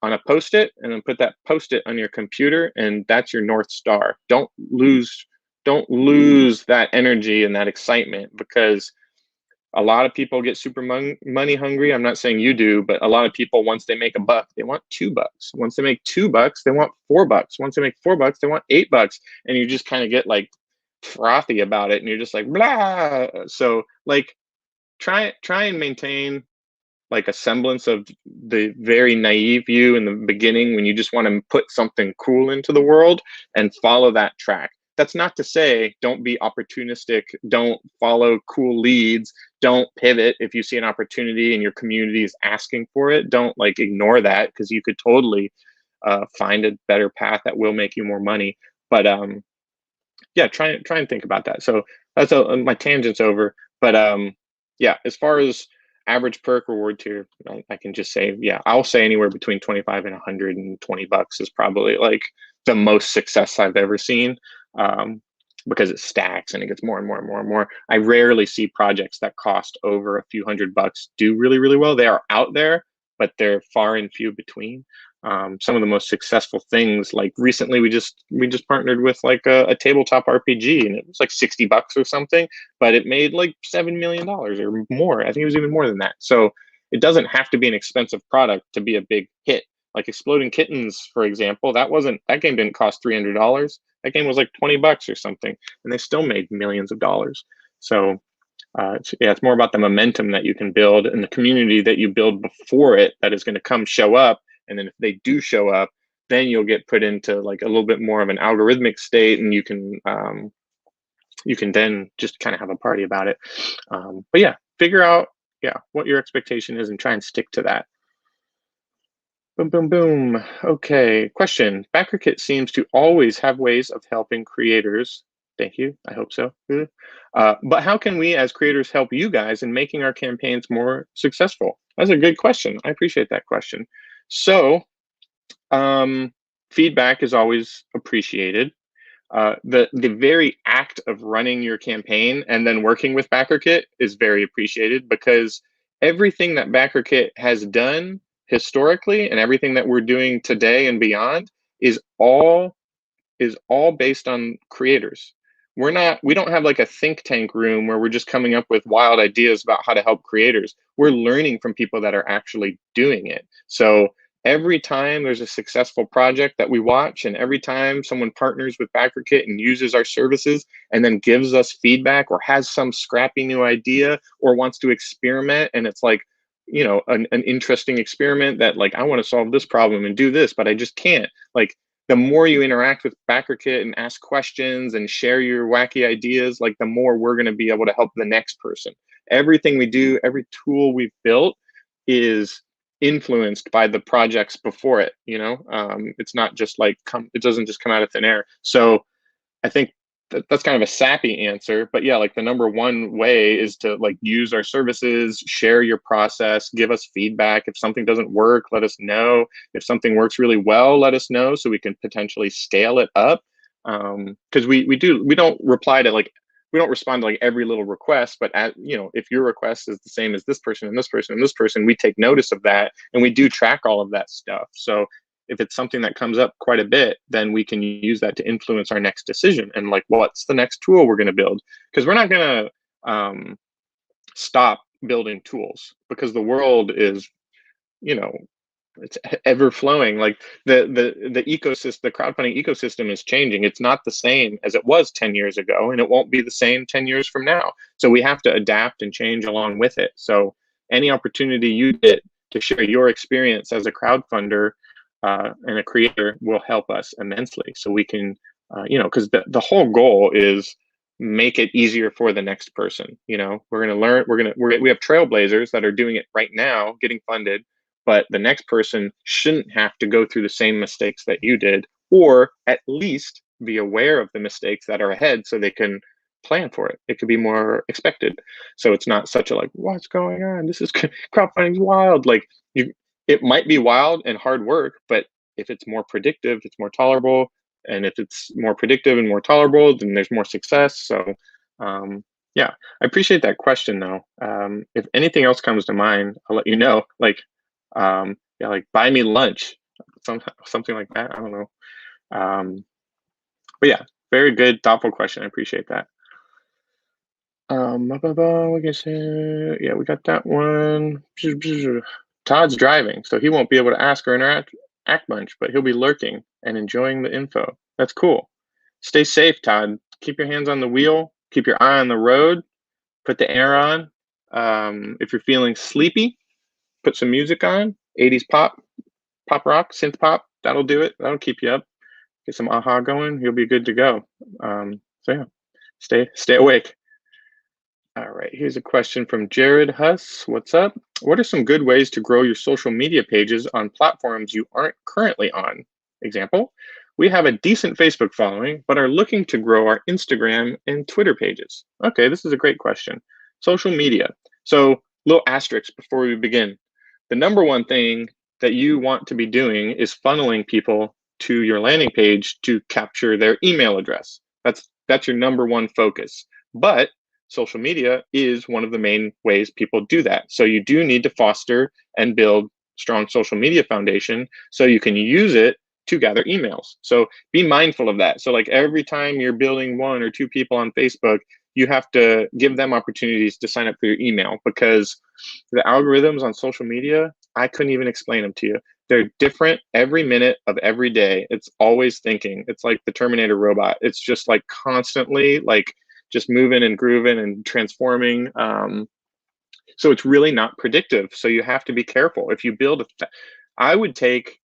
on a post-it, and then put that post-it on your computer, and that's your North Star. Don't lose that energy and that excitement, because a lot of people get super money hungry. I'm not saying you do, but a lot of people, once they make a buck, they want $2. Once they make $2, they want $4. Once they make $4, they want $8. And you just kind of get like frothy about it, and you're just like, blah. So like, try and maintain like a semblance of the very naive you in the beginning, when you just want to put something cool into the world, and follow that track. That's not to say don't be opportunistic, don't follow cool leads, don't pivot if you see an opportunity and your community is asking for it. Don't like ignore that, because you could totally find a better path that will make you more money. But yeah, try and think about that. So that's my tangent's over. But yeah, as far as average perk reward tier, I can just say, yeah, I'll say anywhere between 25 and $120 is probably like the most success I've ever seen, because it stacks and it gets more and more and more and more. I rarely see projects that cost over a few $100 do really, really well. They are out there, but they're far and few between. Some of the most successful things, like recently we just partnered with like a tabletop RPG, and it was like $60 or something, but it made like $7 million or more. I think it was even more than that. So it doesn't have to be an expensive product to be a big hit. Like Exploding Kittens, for example, that game didn't cost $300. That game was like $20 or something, and they still made millions of dollars. So it's more about the momentum that you can build and the community that you build before it that is going to come show up. And then if they do show up, then you'll get put into like a little bit more of an algorithmic state, and you can then just kind of have a party about it. But yeah, figure out what your expectation is and try and stick to that. Boom, boom, boom. Okay, question. BackerKit seems to always have ways of helping creators. Thank you. I hope so. But how can we as creators help you guys in making our campaigns more successful? That's a good question. I appreciate that question. So feedback is always appreciated. The very act of running your campaign and then working with BackerKit is very appreciated, because everything that BackerKit has done historically and everything that we're doing today and beyond is all based on creators. We don't have like a think tank room where we're just coming up with wild ideas about how to help creators. We're learning from people that are actually doing it. So every time there's a successful project that we watch, and every time someone partners with BackerKit and uses our services and then gives us feedback, or has some scrappy new idea, or wants to experiment, and it's like, an interesting experiment that like, I want to solve this problem and do this, but I just can't. Like, the more you interact with BackerKit and ask questions and share your wacky ideas, like the more we're going to be able to help the next person. Everything we do, every tool we've built is influenced by the projects before it. It's not just like it doesn't just come out of thin air. So I think that's kind of a sappy answer, but yeah, like the number one way is to like use our services, share your process, give us feedback. If something doesn't work, let us know. If something works really well, let us know so we can potentially scale it up. Because we don't reply to like, we don't respond to like every little request, but if your request is the same as this person and this person and this person, we take notice of that, and we do track all of that stuff. So if it's something that comes up quite a bit, then we can use that to influence our next decision, and like, what's the next tool we're going to build? Because we're not going to stop building tools, because the world is, it's ever flowing. Like the ecosystem, the crowdfunding ecosystem is changing. It's not the same as it was 10 years ago, and it won't be the same 10 years from now. So we have to adapt and change along with it. So any opportunity you get to share your experience as a crowdfunder and a creator will help us immensely. So we can, because the whole goal is make it easier for the next person. We're going to learn, we have trailblazers that are doing it right now, getting funded, but the next person shouldn't have to go through the same mistakes that you did, or at least be aware of the mistakes that are ahead so they can plan for it. It could be more expected. So it's not such a like, what's going on? This is crowdfunding's wild. Like it might be wild and hard work, but if it's more predictive, it's more tolerable, And if it's more predictive and more tolerable, then there's more success. So yeah, I appreciate that question though. If anything else comes to mind, I'll let you know. Like, yeah, like buy me lunch, something like that. I don't know. But yeah, very good, thoughtful question. I appreciate that. We guess, yeah, we got that one. Todd's driving, so he won't be able to ask or act much, but he'll be lurking and enjoying the info. That's cool. Stay safe, Todd. Keep your hands on the wheel. Keep your eye on the road. Put the air on. If you're feeling sleepy, put some music on. 80s pop, pop rock, synth pop. That'll do it. That'll keep you up. Get some aha going. You'll be good to go. So yeah, stay awake. All right, here's a question from Jared Huss. What's up? What are some good ways to grow your social media pages on platforms you aren't currently on? Example, we have a decent Facebook following, but are looking to grow our Instagram and Twitter pages. Okay, this is a great question. Social media. So, little asterisk before we begin. The number one thing that you want to be doing is funneling people to your landing page to capture their email address. That's your number one focus. But social media is one of the main ways people do that. So you do need to foster and build strong social media foundation so you can use it to gather emails. So be mindful of that. So like every time you're building 1 or 2 people on Facebook, you have to give them opportunities to sign up for your email, because the algorithms on social media, I couldn't even explain them to you. They're different every minute of every day. It's always thinking. It's like the Terminator robot. It's just like constantly like just moving and grooving and transforming. So it's really not predictive. So you have to be careful. If you build I would take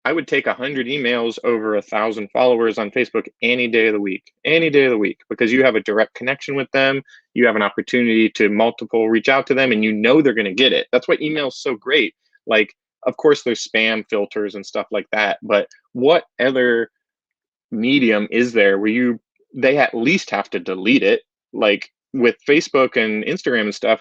100 emails over 1,000 followers on Facebook any day of the week, because you have a direct connection with them. You have an opportunity to reach out to them, and you know they're going to get it. That's why email is so great. Like, of course, there's spam filters and stuff like that, but what other medium is there where they at least have to delete it? Like with Facebook and Instagram and stuff,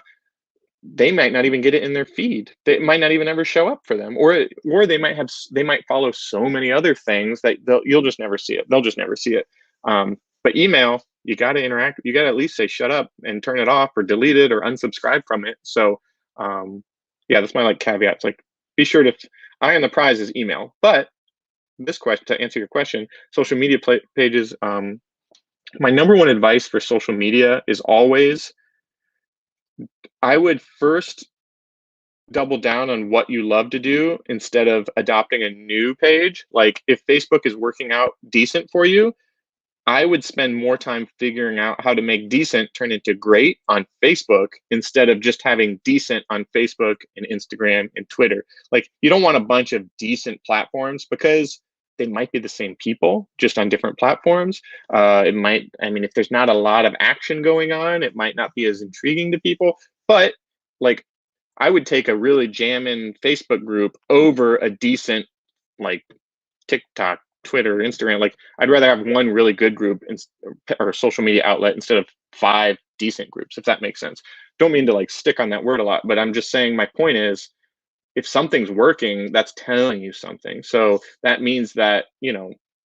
they might not even get it in their feed. It might not even ever show up for them, or they might follow so many other things that you'll just never see it. They'll just never see it. But email, you got to interact. You got to at least say shut up and turn it off or delete it or unsubscribe from it. So yeah, that's my like caveat. It's like, be sure to eye on the prize is email. But this question, to answer your question, social media pages. My number one advice for social media is always, I would first double down on what you love to do instead of adopting a new page. Like if Facebook is working out decent for you, I would spend more time figuring out how to make decent turn into great on Facebook instead of just having decent on Facebook and Instagram and Twitter. Like you don't want a bunch of decent platforms because they might be the same people, just on different platforms. If there's not a lot of action going on, it might not be as intriguing to people. But like, I would take a really jamming Facebook group over a decent like TikTok, Twitter, Instagram. Like I'd rather have one really good group or social media outlet instead of 5 decent groups, if that makes sense. Don't mean to like stick on that word a lot, but I'm just saying my point is, if something's working, that's telling you something. So that means that,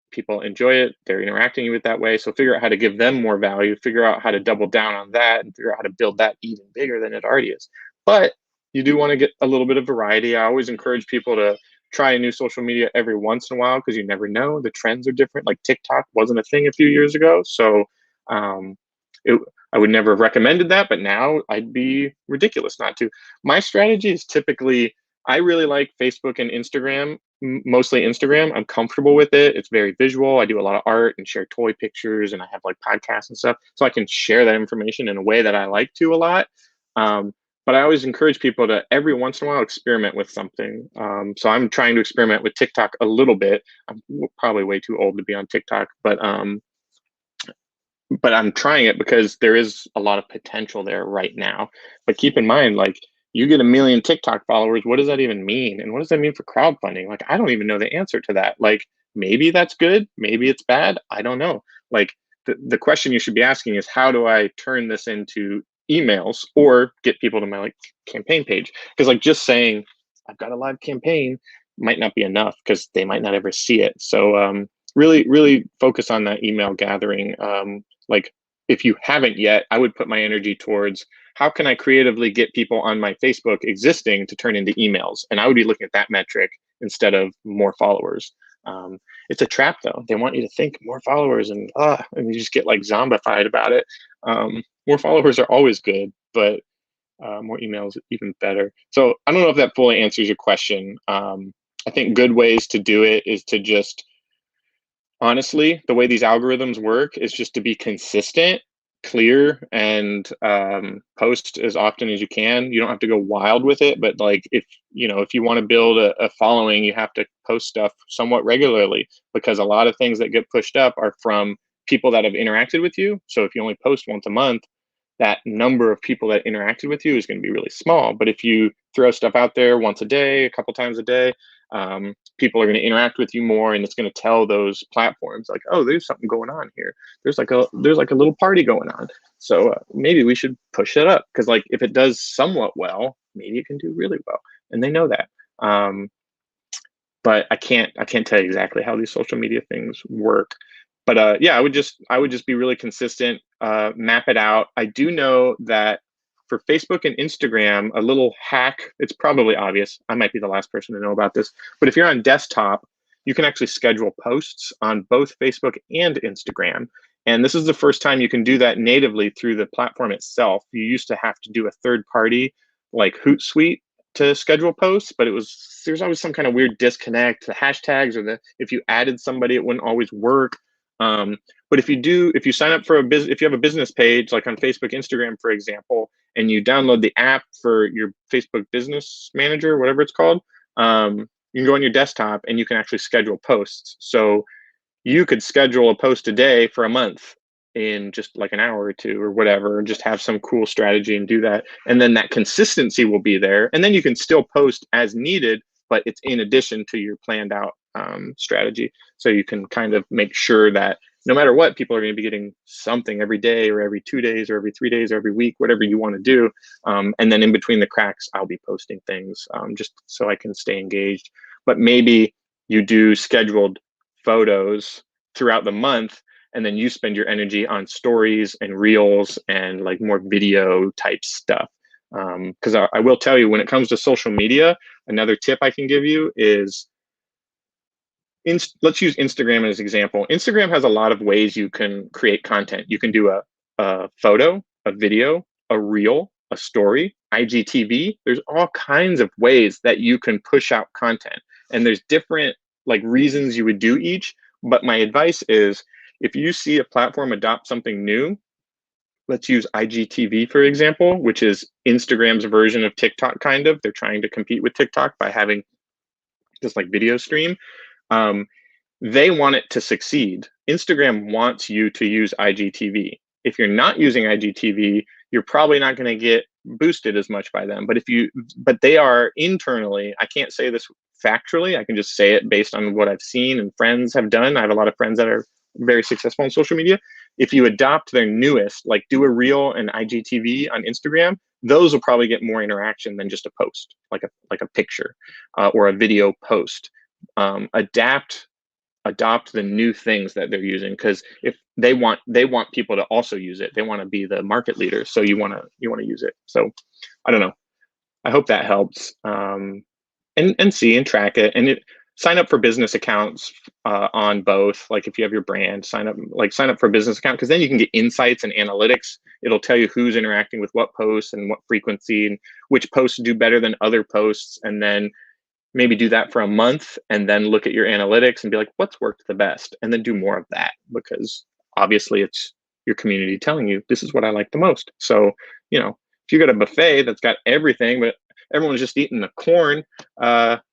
people enjoy it, they're interacting with it that way. So figure out how to give them more value, figure out how to double down on that, and figure out how to build that even bigger than it already is. But you do want to get a little bit of variety. I always encourage people to try a new social media every once in a while, because you never know, the trends are different. Like TikTok wasn't a thing a few years ago. So I would never have recommended that, but now I'd be ridiculous not to. My strategy is typically, I really like Facebook and Instagram, mostly Instagram. I'm comfortable with it. It's very visual. I do a lot of art and share toy pictures, and I have like podcasts and stuff. So I can share that information in a way that I like to a lot. But I always encourage people to every once in a while experiment with something. So I'm trying to experiment with TikTok a little bit. I'm probably way too old to be on TikTok, but I'm trying it because there is a lot of potential there right now. But keep in mind, like, you get 1 million TikTok followers, what does that even mean? And what does that mean for crowdfunding? Like, I don't even know the answer to that. Like, maybe that's good, maybe it's bad, I don't know. Like, the question you should be asking is, how do I turn this into emails or get people to my like campaign page? Because like just saying I've got a live campaign might not be enough, because they might not ever see it. So really focus on that email gathering. Like if you haven't yet, I would put my energy towards how can I creatively get people on my Facebook existing to turn into emails? And I would be looking at that metric instead of more followers. It's a trap though. They want you to think more followers and you just get like zombified about it. More followers are always good, but more emails even better. So I don't know if that fully answers your question. I think good ways to do it is to just, honestly, the way these algorithms work is just to be consistent, clear, and post as often as you can. You don't have to go wild with it, but like if you want to build a following, you have to post stuff somewhat regularly, because a lot of things that get pushed up are from people that have interacted with you. So if you only post once a month, that number of people that interacted with you is going to be really small. But if you throw stuff out there once a day, a couple times a day, people are going to interact with you more, and it's going to tell those platforms like, oh, there's something going on here. There's like a little party going on. So maybe we should push it up, because like if it does somewhat well, maybe it can do really well, and they know that. But I can't tell you exactly how these social media things work. But yeah, I would just be really consistent, map it out. I do know that for Facebook and Instagram, a little hack, it's probably obvious. I might be the last person to know about this, but if you're on desktop, you can actually schedule posts on both Facebook and Instagram. And this is the first time you can do that natively through the platform itself. You used to have to do a third party like Hootsuite to schedule posts, but there's always some kind of weird disconnect. The hashtags, or if you added somebody, it wouldn't always work. But if you sign up for if you have a business page, like on Facebook, Instagram, for example, and you download the app for your Facebook Business Manager, whatever it's called, you can go on your desktop and you can actually schedule posts. So you could schedule a post a day for a month in just like an hour or two or whatever, and just have some cool strategy and do that. And then that consistency will be there. And then you can still post as needed, but it's in addition to your planned out strategy. So you can kind of make sure that no matter what, people are going to be getting something every day or every 2 days or every 3 days or every week, whatever you want to do. And then in between the cracks, I'll be posting things just so I can stay engaged. But maybe you do scheduled photos throughout the month, and then you spend your energy on stories and reels and like more video type stuff. Because I will tell you, when it comes to social media, another tip I can give you is, let's use Instagram as an example. Instagram has a lot of ways you can create content. You can do a photo, a video, a reel, a story, IGTV. There's all kinds of ways that you can push out content. And there's different like reasons you would do each. But my advice is, if you see a platform adopt something new, let's use IGTV, for example, which is Instagram's version of TikTok, kind of. They're trying to compete with TikTok by having this like video stream. They want it to succeed. Instagram wants you to use IGTV. If you're not using IGTV, you're probably not going to get boosted as much by them. But they are internally, I can't say this factually, I can just say it based on what I've seen and friends have done. I have a lot of friends that are very successful on social media. If you adopt their newest, like do a reel and IGTV on Instagram, those will probably get more interaction than just a post, like a picture or a video post. Adopt the new things that they're using, because if they want people to also use it, they want to be the market leader. So you want to use it. So I don't know. I hope that helps. And see and track it, and sign up for business accounts on both. Like if you have your brand, sign up for a business account, because then you can get insights and analytics. It'll tell you who's interacting with what posts and what frequency, and which posts do better than other posts. And then maybe do that for a month, and then look at your analytics and be like, what's worked the best? And then do more of that, because obviously it's your community telling you, this is what I like the most. So, if you got a buffet that's got everything, but everyone's just eating the corn,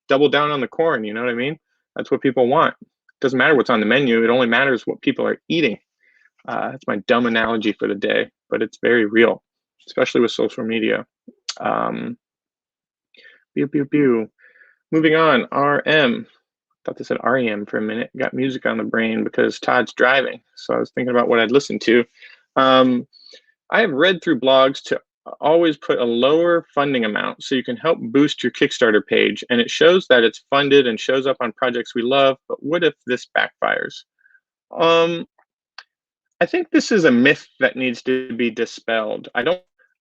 double down on the corn. You know what I mean? That's what people want. It doesn't matter what's on the menu. It only matters what people are eating. That's my dumb analogy for the day, but it's very real, especially with social media. Pew, pew, pew. Moving on, RM. Thought they said REM for a minute. Got music on the brain because Todd's driving. So I was thinking about what I'd listen to. I have read through blogs to always put a lower funding amount so you can help boost your Kickstarter page. And it shows that it's funded and shows up on projects we love. But what if this backfires? I think this is a myth that needs to be dispelled.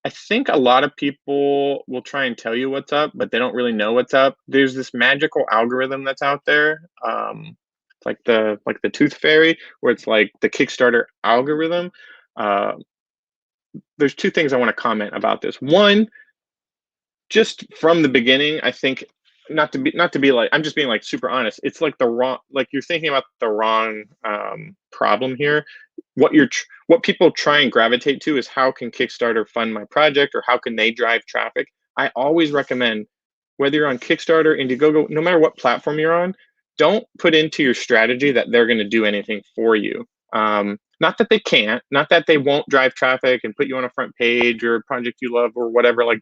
I think a lot of people will try and tell you what's up, but they don't really know what's up. There's this magical algorithm that's out there. It's like the tooth fairy, where it's like the Kickstarter algorithm. Uh, there's two things I want to comment about this. One, just from the beginning, I think, not to be like, I'm just being like super honest. It's like the wrong, like you're thinking about the wrong problem here. What people try and gravitate to is, how can Kickstarter fund my project, or how can they drive traffic? I always recommend, whether you're on Kickstarter, Indiegogo, no matter what platform you're on, don't put into your strategy that they're going to do anything for you. Not that they can't, not that they won't drive traffic and put you on a front page or a project you love or whatever, like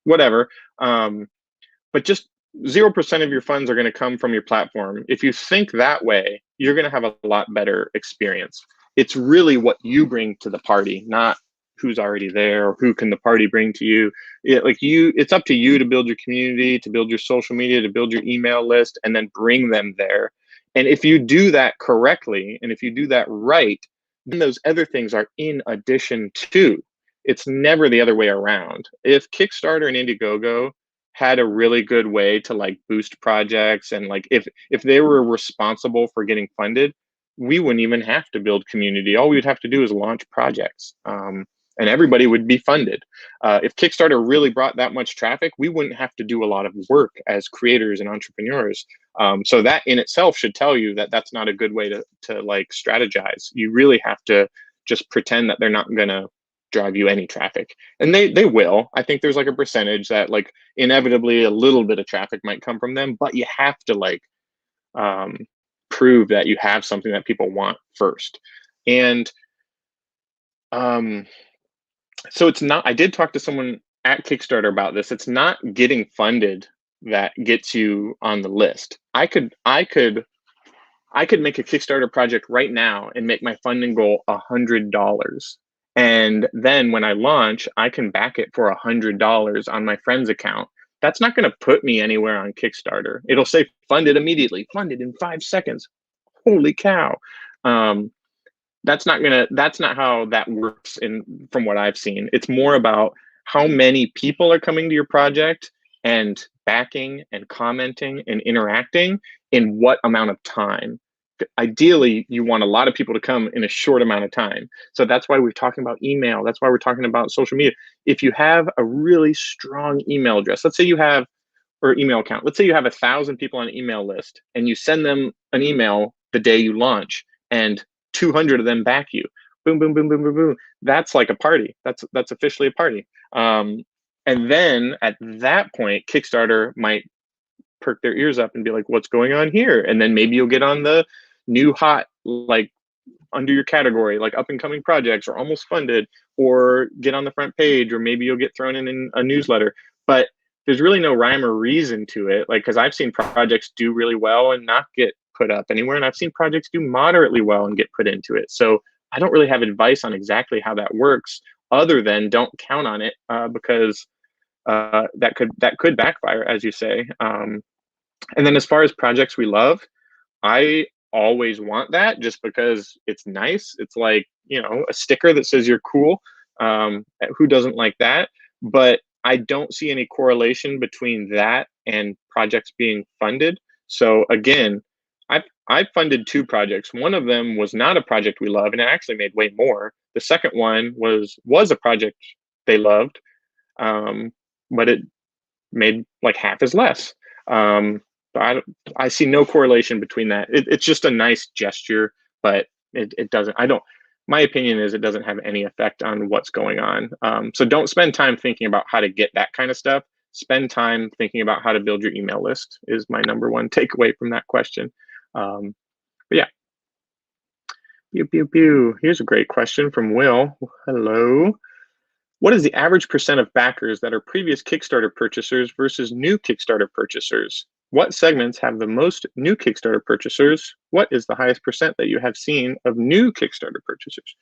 whatever. But just 0% of your funds are going to come from your platform. If you think that way, you're going to have a lot better experience. It's really what you bring to the party, not who's already there or who can the party bring to you. It's up to you to build your community, to build your social media, to build your email list, and then bring them there. And if you do that correctly, and if you do that right, then those other things are in addition to. It's never the other way around. If Kickstarter and Indiegogo had a really good way to like boost projects, and like if they were responsible for getting funded, we wouldn't even have to build community. All we would have to do is launch projects, and everybody would be funded. If Kickstarter really brought that much traffic, we wouldn't have to do a lot of work as creators and entrepreneurs. So that in itself should tell you that that's not a good way to like strategize. You really have to just pretend that they're not gonna drive you any traffic, and they will. I think there's like a percentage that like inevitably a little bit of traffic might come from them, but you have to like prove that you have something that people want first. And so it's not, I did talk to someone at Kickstarter about this. It's not getting funded that gets you on the list. I could make a Kickstarter project right now and make my funding goal $100. And then when I launch, I can back it for $100 on my friend's account. That's not going to put me anywhere on Kickstarter. It'll say funded immediately, funded in 5 seconds. Holy cow. That's not how that works from what I've seen. It's more about how many people are coming to your project and backing and commenting and interacting in what amount of time. Ideally, you want a lot of people to come in a short amount of time. So that's why we're talking about email. That's why we're talking about social media. If you have a really strong email address, let's say you have, or email account, let's say you have 1,000 people on an email list, and you send them an email the day you launch, and 200 of them back you. Boom, boom, boom, boom, boom, boom. That's like a party. That's officially a party. And then at that point, Kickstarter might perk their ears up and be like, what's going on here? And then maybe you'll get on the new hot, like under your category, like up and coming projects or almost funded, or get on the front page, or maybe you'll get thrown in a newsletter. But there's really no rhyme or reason to it. Like, because I've seen projects do really well and not get put up anywhere. And I've seen projects do moderately well and get put into it. So I don't really have advice on exactly how that works, other than don't count on it, because that could backfire, as you say. And then as far as projects we love, I always want that, just because it's nice. It's like, a sticker that says you're cool. Who doesn't like that? But I don't see any correlation between that and projects being funded. So again, I've funded 2 projects. One of them was not a project we love, and it actually made way more. The second one was a project they loved, but it made like half as less. I see no correlation between that. It's just a nice gesture, but it doesn't. My opinion is it doesn't have any effect on what's going on. So don't spend time thinking about how to get that kind of stuff. Spend time thinking about how to build your email list, is my number one takeaway from that question. But yeah. Pew, pew, pew. Here's a great question from Will. Hello. What is the average percent of backers that are previous Kickstarter purchasers versus new Kickstarter purchasers? What segments have the most new Kickstarter purchasers? What is the highest percent that you have seen of new Kickstarter purchasers?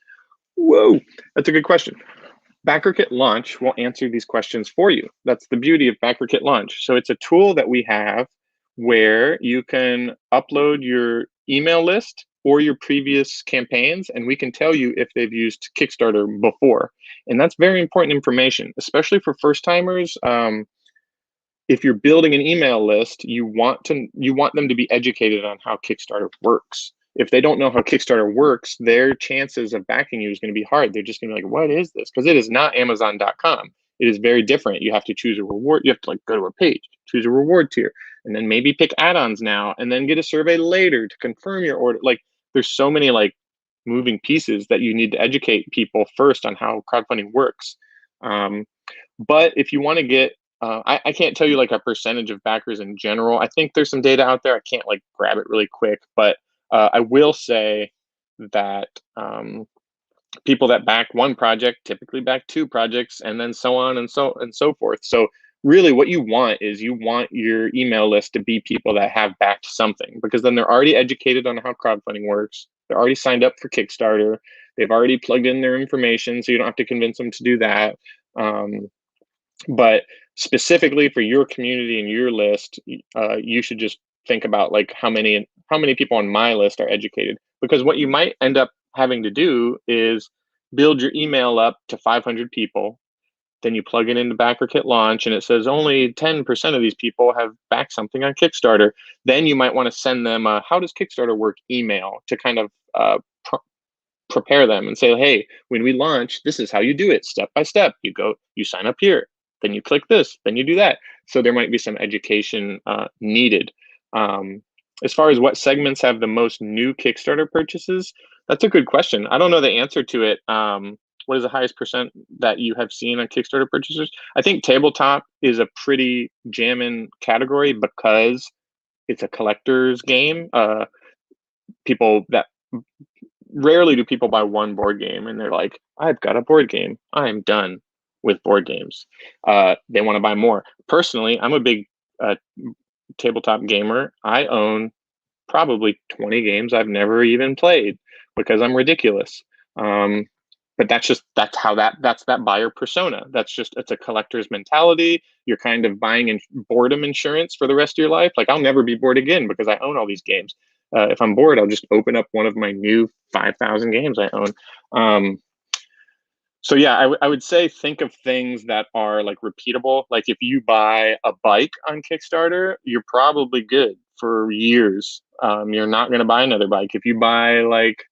Whoa, that's a good question. BackerKit Launch will answer these questions for you. That's the beauty of BackerKit Launch. So it's a tool that we have where you can upload your email list or your previous campaigns, and we can tell you if they've used Kickstarter before. And that's very important information, especially for first timers. If you're building an email list, you want them to be educated on how Kickstarter works. If they don't know how Kickstarter works, their chances of backing you is going to be hard. They're just going to be like, what is this? Because it is not Amazon.com. It is very different. You have to choose a reward. You have to like go to a page, choose a reward tier, and then maybe pick add-ons now, and then get a survey later to confirm your order. Like there's so many like moving pieces that you need to educate people first on how crowdfunding works. But if you want to get I can't tell you like a percentage of backers in general. I think there's some data out there. I can't like grab it really quick, but I will say that people that back one project typically back two projects, and then so on and so forth. So really what you want is you want your email list to be people that have backed something, because then they're already educated on how crowdfunding works. They're already signed up for Kickstarter. They've already plugged in their information, so you don't have to convince them to do that. But specifically for your community and your list, you should just think about like how many people on my list are educated, because what you might end up having to do is build your email up to 500 people. Then you plug it into BackerKit launch and it says only 10% of these people have backed something on Kickstarter. Then you might want to send them a how does Kickstarter work email to kind of prepare them and say, hey, when we launch, this is how you do it step by step. You sign up here, then you click this, then you do that. So there might be some education needed. As far as what segments have the most new Kickstarter purchases, that's a good question. I don't know the answer to it. What is the highest percent that you have seen on Kickstarter purchases? I think tabletop is a pretty jammin' category because it's a collector's game. Rarely do people buy one board game and they're like, I've got a board game. I'm done with board games. They want to buy more. Personally, I'm a big tabletop gamer. I own probably 20 games I've never even played because I'm ridiculous. But that's that buyer persona. It's a collector's mentality. You're kind of buying boredom insurance for the rest of your life. Like I'll never be bored again because I own all these games. If I'm bored, I'll just open up one of my new 5,000 games I own. So yeah, I would say think of things that are like repeatable. Like if you buy a bike on Kickstarter, you're probably good for years. You're not going to buy another bike. If you buy like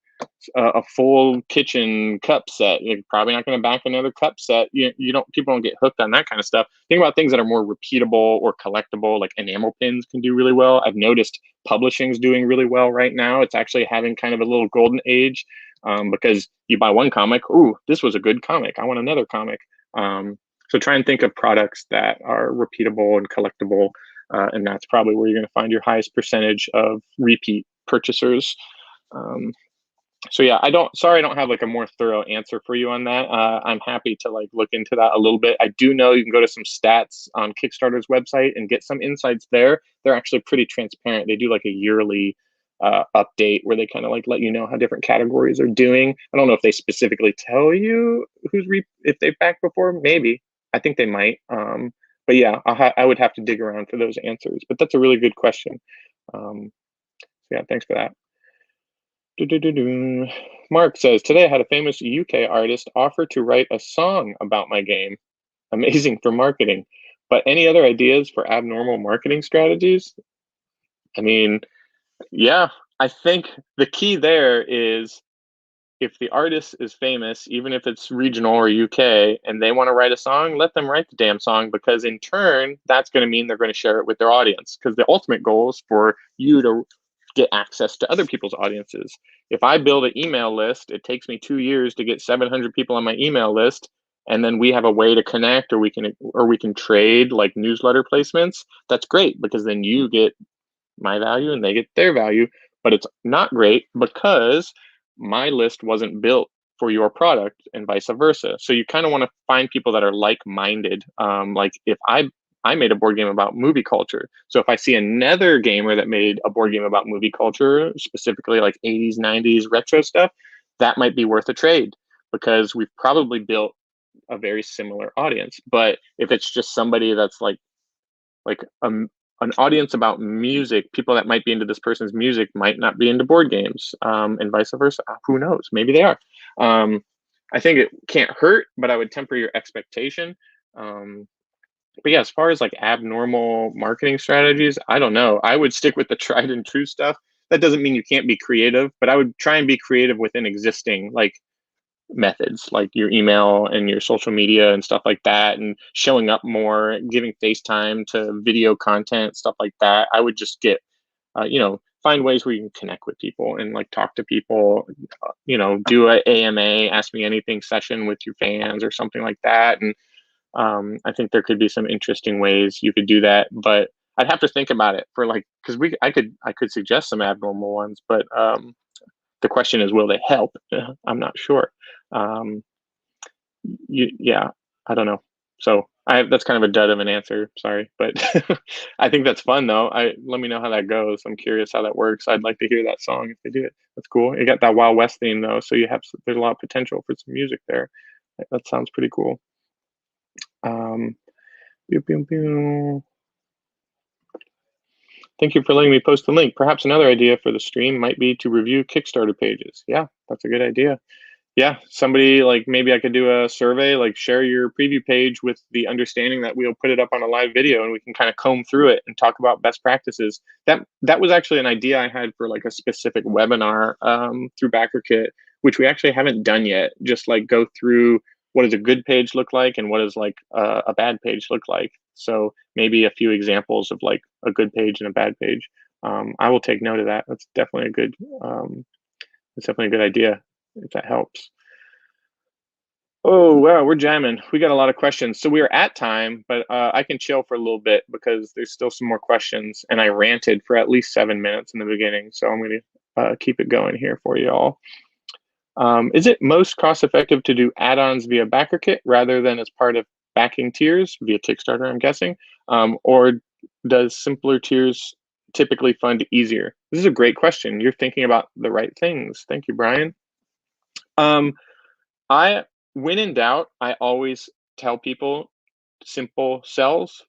a full kitchen cup set, you're probably not going to back another cup set. People don't get hooked on that kind of stuff. Think about things that are more repeatable or collectible, like enamel pins can do really well. I've noticed publishing's doing really well right now. It's actually having kind of a little golden age, because you buy one comic, ooh, this was a good comic, I want another comic. So try and think of products that are repeatable and collectible, and that's probably where you're going to find your highest percentage of repeat purchasers. So yeah, I don't have like a more thorough answer for you on that. I'm happy to like look into that a little bit. I do know you can go to some stats on Kickstarter's website and get some insights there. They're actually pretty transparent. They do like a yearly update where they kind of like let you know how different categories are doing. I don't know if they specifically tell you if they've backed before. Maybe. I think they might. But yeah, I would have to dig around for those answers. But that's a really good question. Yeah, thanks for that. Mark says, today I had a famous UK artist offer to write a song about my game. Amazing for marketing. But any other ideas for abnormal marketing strategies? I mean, yeah, I think the key there is if the artist is famous, even if it's regional or UK, and they want to write a song, let them write the damn song, because in turn, that's going to mean they're going to share it with their audience. Because the ultimate goal is for you to get access to other people's audiences. If I build an email list, it takes me 2 years to get 700 people on my email list, and then we have a way to connect, or we can trade like newsletter placements. That's great, because then you get my value and they get their value. But it's not great because my list wasn't built for your product and vice versa. So you kind of want to find people that are like-minded. Like if I made a board game about movie culture. So if I see another gamer that made a board game about movie culture, specifically like 80s, 90s retro stuff, that might be worth a trade, because we've probably built a very similar audience. But if it's just somebody that's like an audience about music, people that might be into this person's music might not be into board games, and vice versa. Who knows? Maybe they are. I think it can't hurt, but I would temper your expectation. But yeah, as far as like abnormal marketing strategies, I don't know. I would stick with the tried and true stuff. That doesn't mean you can't be creative, but I would try and be creative within existing like methods, like your email and your social media and stuff like that, and showing up more, giving FaceTime to video content, stuff like that. I would just get, find ways where you can connect with people and like talk to people, do a AMA, ask me anything session with your fans or something like that. And I think there could be some interesting ways you could do that, but I'd have to think about it for like, because I could suggest some abnormal ones, but the question is, will they help? I'm not sure. Yeah, I don't know. So that's kind of a dud of an answer. Sorry, but I think that's fun though. Let me know how that goes. I'm curious how that works. I'd like to hear that song if they do it. That's cool. You got that Wild West theme though, so there's a lot of potential for some music there. That sounds pretty cool. Pew, pew, pew. Thank you for letting me post the link. Perhaps another idea for the stream might be to review Kickstarter pages. Yeah, that's a good idea. Yeah, somebody like maybe I could do a survey, like share your preview page with the understanding that we'll put it up on a live video and we can kind of comb through it and talk about best practices. That was actually an idea I had for like a specific webinar through BackerKit, which we actually haven't done yet. Just like go through what does a good page look like and what does like a bad page look like. So maybe a few examples of like a good page and a bad page. I will take note of that. That's definitely a good idea if that helps. Oh, wow, we're jamming. We got a lot of questions. So we are at time, but I can chill for a little bit because there's still some more questions. And I ranted for at least 7 minutes in the beginning. So I'm going to keep it going here for you all. Is it most cost effective to do add-ons via BackerKit rather than as part of backing tiers via Kickstarter, I'm guessing? Or does simpler tiers typically fund easier? This is a great question. You're thinking about the right things. Thank you, Brian. When in doubt, I always tell people simple sells,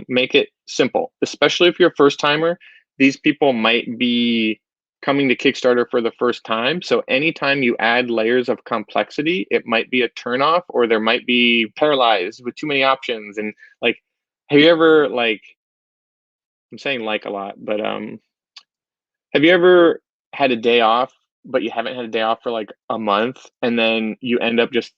make it simple, especially if you're a first timer. These people might be coming to Kickstarter for the first time. So anytime you add layers of complexity, it might be a turnoff, or there might be paralyzed with too many options. And like, have you ever like, I'm saying like a lot, but have you ever had a day off, but you haven't had a day off for like a month, and then you end up just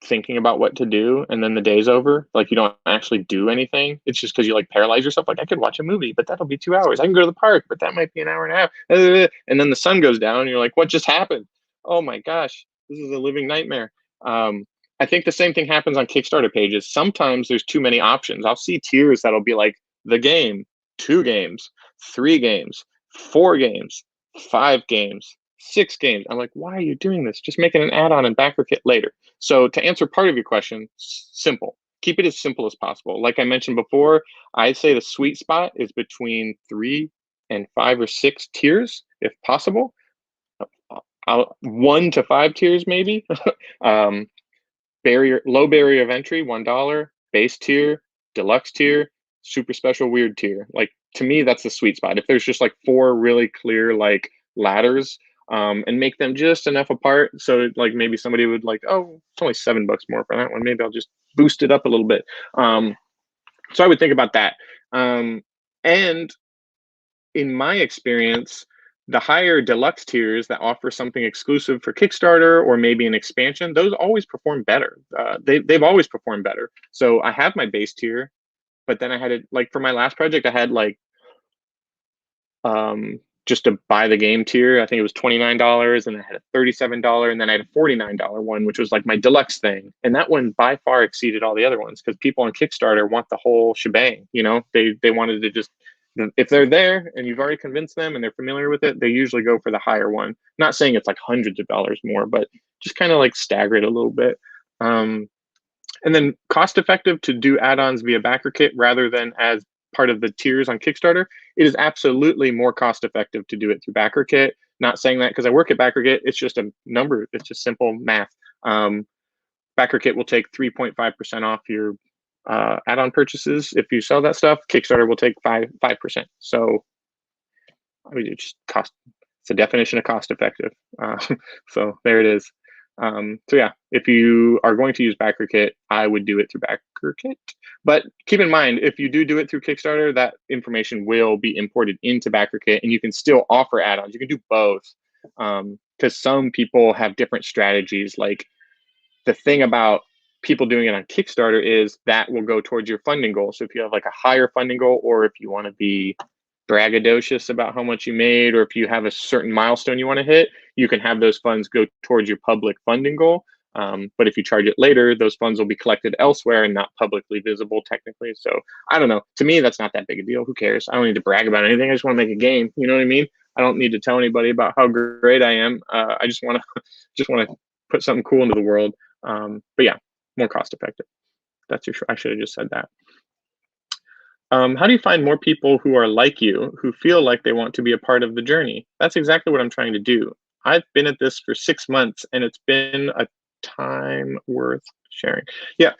thinking about what to do, and then the day's over, like you don't actually do anything? It's just because you like paralyze yourself. Like, I could watch a movie, but that'll be 2 hours. I can go to the park, but that might be an hour and a half. And then the sun goes down and you're like, what just happened? Oh my gosh, this is a living nightmare. I think the same thing happens on Kickstarter pages. Sometimes there's too many options. I'll see tiers that'll be like the game, 2 games, 3 games, 4 games, 5 games, 6 games. I'm like, why are you doing this? Just make it an add-on and BackerKit later. So to answer part of your question, simple. Keep it as simple as possible. Like I mentioned before, I'd say the sweet spot is between 3 and 5 or 6 tiers, if possible. 1 to 5 tiers, maybe. Low barrier of entry, $1. Base tier, deluxe tier, super special weird tier. Like, to me, that's the sweet spot. If there's just like 4 really clear like ladders, and make them just enough apart so like maybe somebody would like, oh, it's only $7 more for that one, maybe I'll just boost it up a little bit. So I would think about that. And in my experience, the higher deluxe tiers that offer something exclusive for Kickstarter or maybe an expansion, those always perform better. They've always performed better. So I have my base tier, but then I had it like for my last project, I had like just to buy the game tier, I think it was $29, and I had a $37, and then I had a $49 one, which was like my deluxe thing. And that one by far exceeded all the other ones because people on Kickstarter want the whole shebang. You know, they wanted to just, if they're there and you've already convinced them and they're familiar with it, they usually go for the higher one. Not saying it's like hundreds of dollars more, but just kind of like stagger it a little bit. And then cost effective to do add-ons via BackerKit rather than as part of the tiers on Kickstarter. It is absolutely more cost effective to do it through BackerKit. Not saying that because I work at BackerKit. It's just a number. It's just simple math. BackerKit will take 3.5% off your add-on purchases, if you sell that stuff, Kickstarter will take 5%. So I mean, it's just cost. It's a definition of cost effective. So there it is. So yeah, if you are going to use BackerKit, I would do it through BackerKit. But keep in mind, if you do it through Kickstarter, that information will be imported into BackerKit, and you can still offer add-ons. You can do both, because some people have different strategies. Like, the thing about people doing it on Kickstarter is that will go towards your funding goal. So if you have like a higher funding goal, or if you want to be braggadocious about how much you made, or if you have a certain milestone you want to hit, you can have those funds go towards your public funding goal. But if you charge it later, those funds will be collected elsewhere and not publicly visible technically. So I don't know. To me, that's not that big a deal. Who cares? I don't need to brag about anything. I just want to make a game. You know what I mean? I don't need to tell anybody about how great I am. I just want to put something cool into the world. But yeah, more cost effective. That's your. I should have just said that. How do you find more people who are like you, who feel like they want to be a part of the journey? That's exactly what I'm trying to do. I've been at this for 6 months, and it's been a time worth sharing. Yeah,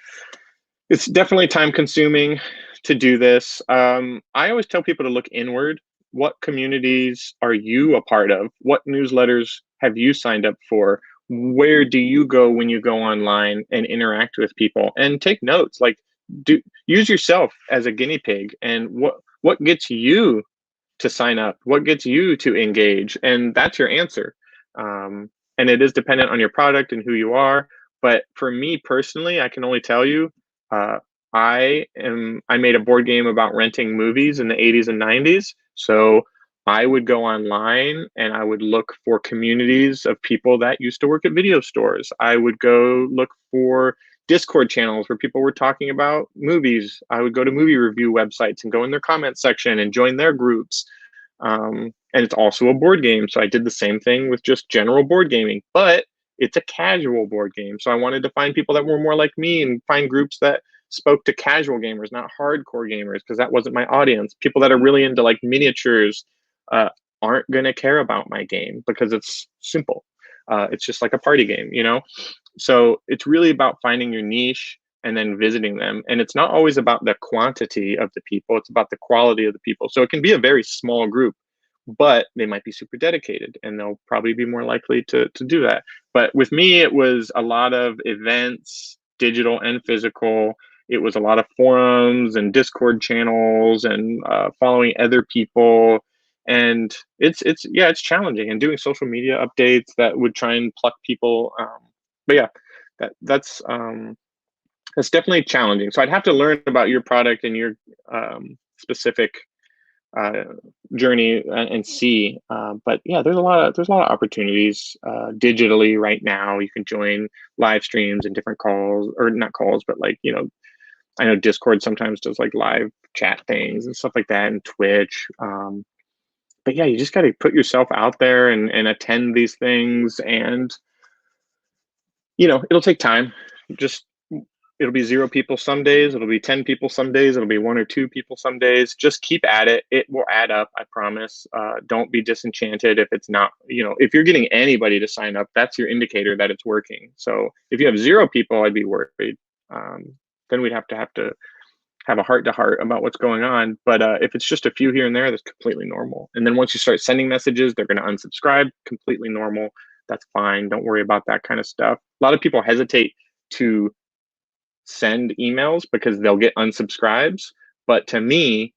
it's definitely time consuming to do this. I always tell people to look inward. What communities are you a part of? What newsletters have you signed up for? Where do you go when you go online and interact with people? And take notes. Like, use yourself as a guinea pig, and what gets you to sign up, what gets you to engage, and that's your answer. And it is dependent on your product and who you are. But for me personally, I can only tell you, I made a board game about renting movies in the 80s and 90s. So I would go online and I would look for communities of people that used to work at video stores. I would go look for Discord channels where people were talking about movies. I would go to movie review websites and go in their comment section and join their groups. And it's also a board game. So I did the same thing with just general board gaming, but it's a casual board game. So I wanted to find people that were more like me and find groups that spoke to casual gamers, not hardcore gamers, because that wasn't my audience. People that are really into like miniatures aren't going to care about my game because it's simple. It's just like a party game, you know? So it's really about finding your niche and then visiting them. And it's not always about the quantity of the people, it's about the quality of the people. So it can be a very small group, but they might be super dedicated and they'll probably be more likely to do that. But with me, it was a lot of events, digital and physical. It was a lot of forums and Discord channels and following other people. And it's challenging, and doing social media updates that would try and pluck people. But yeah, that's definitely challenging. So I'd have to learn about your product and your specific journey and see. But yeah, there's a lot of opportunities digitally right now. You can join live streams and different calls, or not calls, but like, you know, I know Discord sometimes does like live chat things and stuff like that, and Twitch. But yeah, you just got to put yourself out there and attend these things, and you know, it'll take time. Just it'll be 0 people some days, it'll be 10 people some days, it'll be 1 or 2 people some days. Just keep at it. It will add up, I promise. Don't be disenchanted if it's not, you know, if you're getting anybody to sign up, that's your indicator that it's working. So if you have 0 people, I'd be worried. Then we'd have to have a heart-to-heart about what's going on. But if it's just a few here and there, that's completely normal. And then once you start sending messages, they're going to unsubscribe. Completely normal. That's fine. Don't worry about that kind of stuff. A lot of people hesitate to send emails because they'll get unsubscribes. But to me,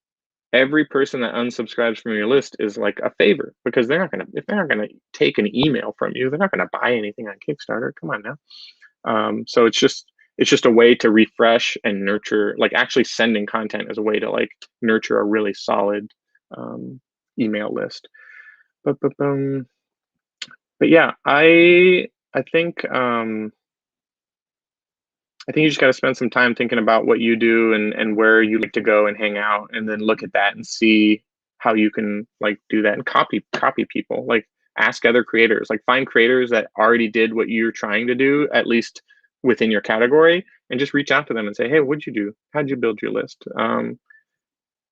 every person that unsubscribes from your list is like a favor, because they're not going to, if they're not going to take an email from you, they're not going to buy anything on Kickstarter. Come on now. So it's just a way to refresh and nurture, like actually sending content as a way to like nurture a really solid email list. But yeah, I think you just got to spend some time thinking about what you do and where you like to go and hang out, and then look at that and see how you can like do that and copy people. Like, ask other creators, like find creators that already did what you're trying to do, at least within your category, and just reach out to them and say, hey, what'd you do? How'd you build your list?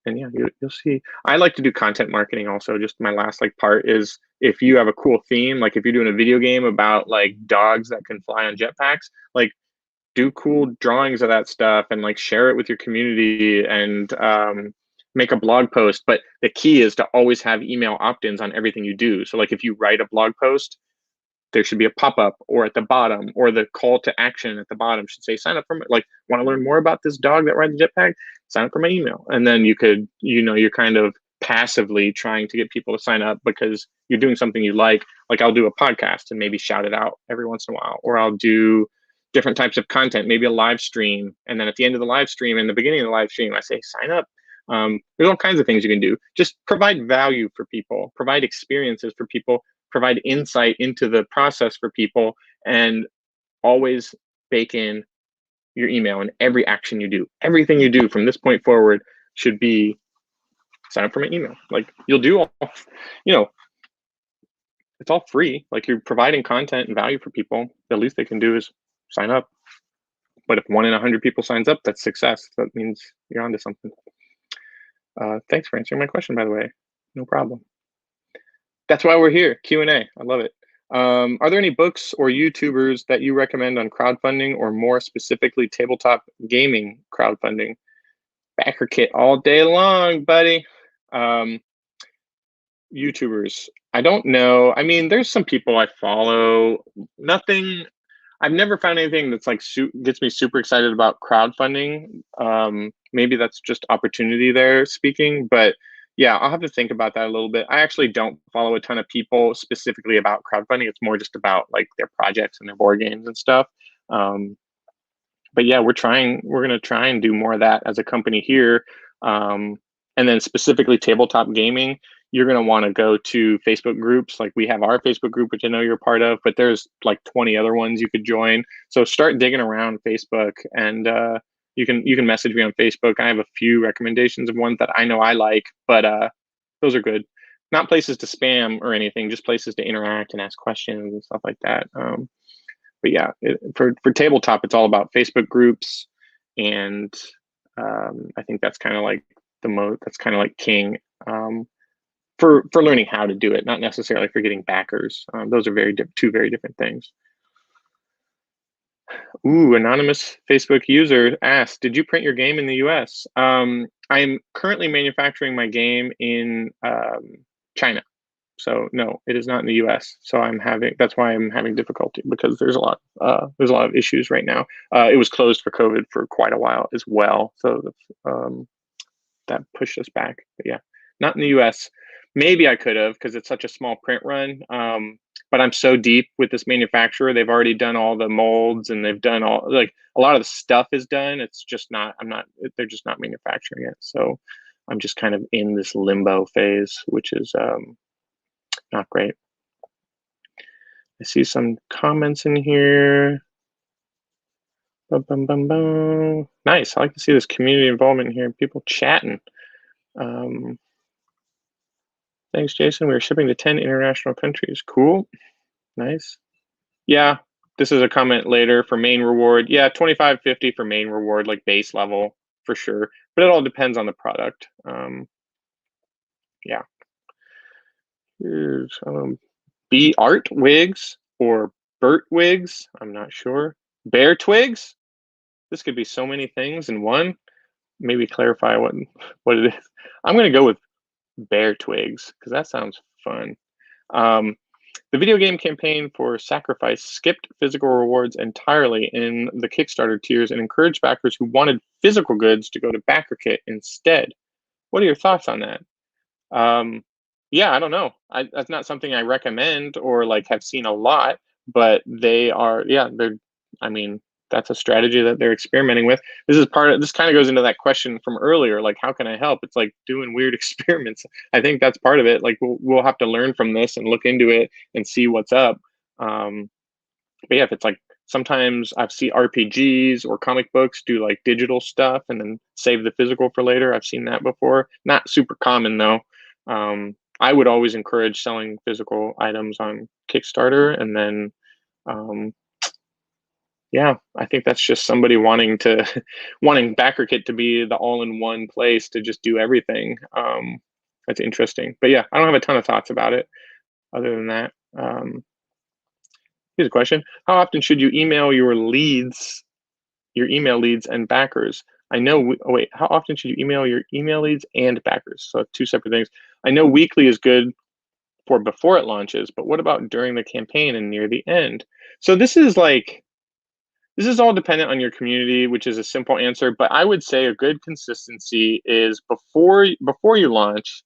And yeah, you'll see. I like to do content marketing also. Just my last like part is, if you have a cool theme, like if you're doing a video game about like dogs that can fly on jetpacks, like do cool drawings of that stuff and like share it with your community and make a blog post. But the key is to always have email opt-ins on everything you do. So like if you write a blog post, there should be a pop-up or at the bottom, or the call to action at the bottom should say sign up for my, like, want to learn more about this dog that rides a jetpack, sign up for my email. And then you could, you're kind of passively trying to get people to sign up because you're doing something you like I'll do a podcast and maybe shout it out every once in a while, or I'll do different types of content, maybe a live stream, and then at the end of the live stream and the beginning of the live stream I say sign up. There's all kinds of things you can do. Just provide value for people, provide experiences for people, provide insight into the process for people, and always bake in your email in every action you do. Everything you do from this point forward should be sign up for my email. Like, you'll do all, it's all free. Like, you're providing content and value for people. The least they can do is sign up. But if 1 in 100 people signs up, that's success. That means you're onto something. Thanks for answering my question, by the way. No problem. That's why we're here, Q&A. I love it. Are there any books or YouTubers that you recommend on crowdfunding, or more specifically tabletop gaming crowdfunding? BackerKit all day long, buddy. YouTubers, I don't know. I mean, there's some people I follow. Nothing, I've never found anything that's like gets me super excited about crowdfunding. Maybe that's just opportunity there speaking, but yeah, I'll have to think about that a little bit. I actually don't follow a ton of people specifically about crowdfunding. It's more just about like their projects and their board games and stuff. But yeah, we're going to try and do more of that as a company here. And then specifically tabletop gaming, you're going to want to go to Facebook groups. Like, we have our Facebook group, which I know you're part of, but there's like 20 other ones you could join. So start digging around Facebook, and you can message me on Facebook. I have a few recommendations of ones that I know I like, but those are good. Not places to spam or anything, just places to interact and ask questions and stuff like that. But yeah, for tabletop, it's all about Facebook groups, and I think that's kind of like that's kind of like king for learning how to do it, not necessarily for getting backers. Those are two very different things. Ooh, anonymous Facebook user asked, did you print your game in the US? I'm currently manufacturing my game in China. So no, it is not in the US. So that's why I'm having difficulty, because there's a lot of issues right now. It was closed for COVID for quite a while as well. So that pushed us back. But yeah, not in the US. Maybe I could have, because it's such a small print run. But I'm so deep with this manufacturer. They've already done all the molds, and they've done a lot of the stuff is done. It's just they're just not manufacturing it. So I'm just kind of in this limbo phase, which is not great. I see some comments in here. Bum, bum, bum, bum. Nice. I like to see this community involvement here. People chatting. Thanks, Jason. We're shipping to 10 international countries. Cool. Nice. Yeah, this is a comment later for main reward. Yeah, 25.50 for main reward, like base level for sure. But it all depends on the product. Yeah. Here's B Art Wigs or Burt Wigs. I'm not sure. Bear Twigs. This could be so many things in one. Maybe clarify what it is. I'm going to go with Bear Twigs because that sounds fun. The video game campaign for Sacrifice skipped physical rewards entirely in the Kickstarter tiers and encouraged backers who wanted physical goods to go to BackerKit instead. What are your thoughts on that? Yeah, I don't know. That's not something I recommend or like have seen a lot, but they are, yeah, that's a strategy that they're experimenting with. This kind of goes into that question from earlier, like, how can I help? It's like doing weird experiments. I think that's part of it. Like, we'll have to learn from this and look into it and see what's up. But yeah, if it's like, sometimes I've seen RPGs or comic books do like digital stuff and then save the physical for later. I've seen that before. Not super common though. I would always encourage selling physical items on Kickstarter, and then yeah, I think that's just somebody wanting BackerKit to be the all-in-one place to just do everything. That's interesting. But yeah, I don't have a ton of thoughts about it other than that. Here's a question. How often should you email your leads your email leads and backers. I know, oh wait, how often should you email your email leads and backers? So two separate things. I know weekly is good for before it launches, but what about during the campaign and near the end? So this is all dependent on your community, which is a simple answer, but I would say a good consistency is before you launch,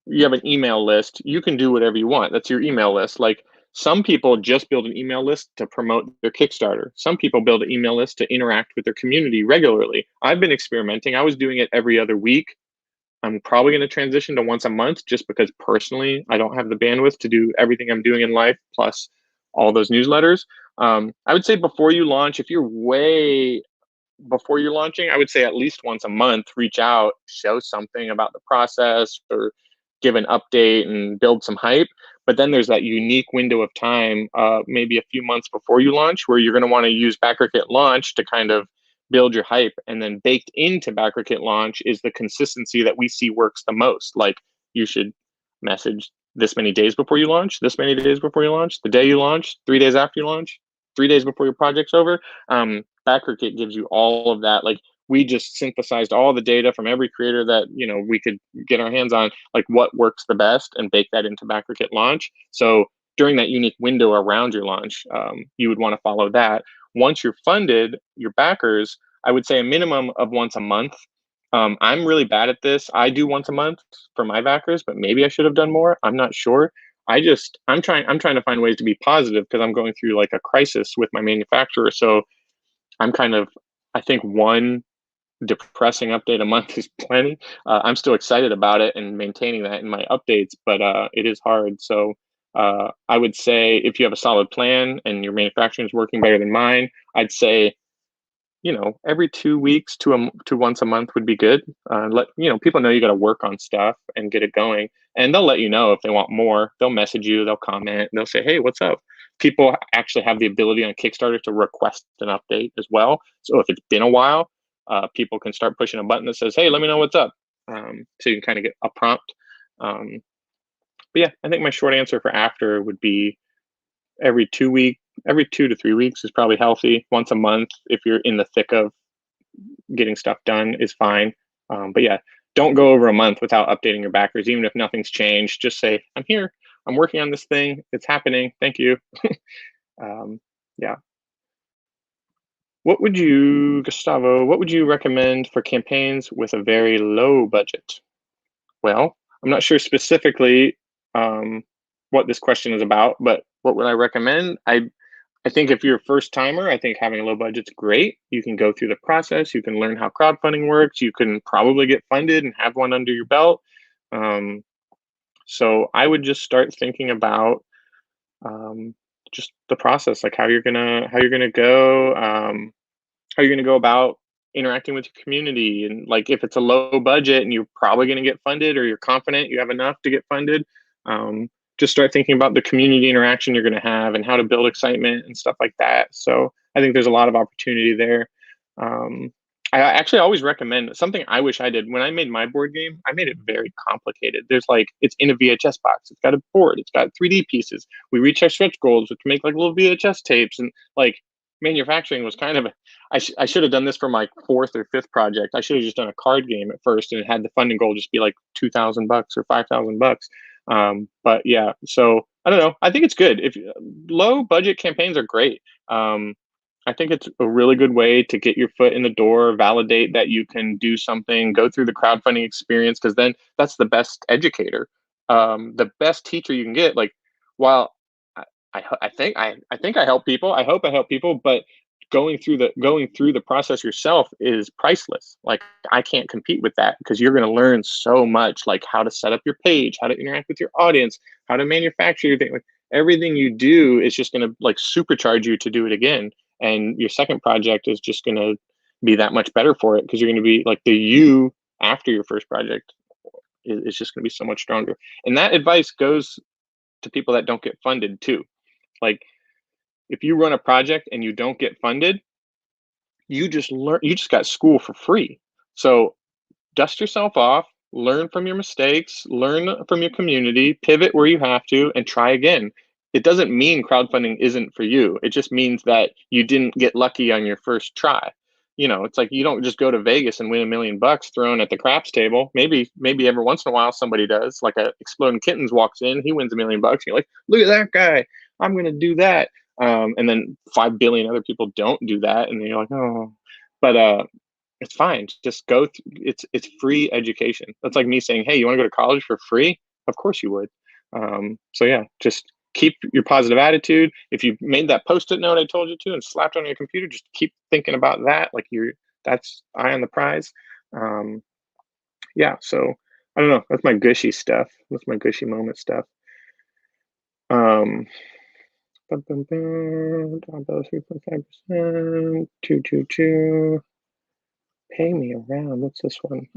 you have an email list. You can do whatever you want. That's your email list. Like some people just build an email list to promote their Kickstarter. Some people build an email list to interact with their community regularly. I've been experimenting. I was doing it every other week. I'm probably going to transition to once a month just because personally I don't have the bandwidth to do everything I'm doing in life plus all those newsletters. I would say before you launch, if you're way before you're launching, I would say at least once a month, reach out, show something about the process or give an update and build some hype. But then there's that unique window of time, maybe a few months before you launch, where you're going to want to use BackerKit launch to kind of build your hype. And then baked into BackerKit launch is the consistency that we see works the most. Like you should message this many days before you launch, this many days before you launch, the day you launch, 3 days after you launch, 3 days before your project's over. BackerKit gives you all of that. Like we just synthesized all the data from every creator that we could get our hands on, like what works the best, and bake that into BackerKit launch. So during that unique window around your launch, you would want to follow that. Once you're funded, your backers, I would say a minimum of once a month. I'm really bad at this. I do once a month for my backers, but maybe I should have done more. I'm not sure. I'm trying to find ways to be positive because I'm going through like a crisis with my manufacturer. So I'm kind of, I think one depressing update a month is plenty. I'm still excited about it and maintaining that in my updates, but it is hard. So I would say if you have a solid plan and your manufacturing is working better than mine, I'd say every 2 weeks to once a month would be good. Let people know you got to work on stuff and get it going, and they'll let you know if they want more. They'll message you, they'll comment, they'll say, "Hey, what's up?" People actually have the ability on Kickstarter to request an update as well. So if it's been a while, people can start pushing a button that says, "Hey, let me know what's up," so you can kind of get a prompt. But yeah, I think my short answer for after would be every 2 to 3 weeks is probably healthy. Once a month, if you're in the thick of getting stuff done, is fine. But yeah, don't go over a month without updating your backers, even if nothing's changed. Just say, "I'm here. I'm working on this thing. It's happening. Thank you." Yeah. Gustavo, what would you recommend for campaigns with a very low budget? Well, I'm not sure specifically what this question is about, but what would I recommend? I think if you're a first timer, I think having a low budget's great. You can go through the process. You can learn how crowdfunding works. You can probably get funded and have one under your belt. So I would just start thinking about just the process, like how you're gonna go, how you're gonna go about interacting with your community, and like if it's a low budget and you're probably gonna get funded, or you're confident you have enough to get funded. Just start thinking about the community interaction you're going to have and how to build excitement and stuff like that. So I think there's a lot of opportunity there. I actually always recommend something I wish I did when I made my board game. I made it very complicated. It's in a VHS box. It's got a board. It's got 3D pieces. We reach our stretch goals, which make like little VHS tapes, and like manufacturing was kind of I should have done this for my 4th or 5th project. I should have just done a card game at first and had the funding goal just be like $2,000 or $5,000. But yeah, so I don't know. I think it's good. If low budget campaigns are great. I think it's a really good way to get your foot in the door, validate that you can do something, go through the crowdfunding experience, because then that's the best educator, the best teacher you can get. Like, while I think I help people, I hope I help people, but going through the process yourself is priceless. Like I can't compete with that because you're going to learn so much, like how to set up your page, how to interact with your audience, how to manufacture your thing. Like everything you do is just going to like supercharge you to do it again. And your second project is just going to be that much better for it because you're going to be like the you after your first project is just going to be so much stronger. And that advice goes to people that don't get funded too. Like if you run a project and you don't get funded, you just got school for free. So dust yourself off, learn from your mistakes, learn from your community, pivot where you have to, and try again. it doesn't mean crowdfunding isn't for you. It just means that you didn't get lucky on your first try. You know, it's like you don't just go to Vegas and win $1 million thrown at the craps table. Maybe every once in a while somebody does. Like a Exploding Kittens walks in, he wins $1 million. You're like, look at that guy. I'm gonna do that. And then 5 billion other people don't do that, and you're like, oh. But it's fine. Just go. It's free education. That's like me saying, hey, you want to go to college for free? Of course you would. So yeah, just keep your positive attitude. If you made that Post-it note I told you to and slapped on your computer, just keep thinking about that. Like that's eye on the prize. Yeah. So I don't know. That's my gushy stuff. That's my gushy moment stuff. 3.5%, 222. Pay me around. What's this one?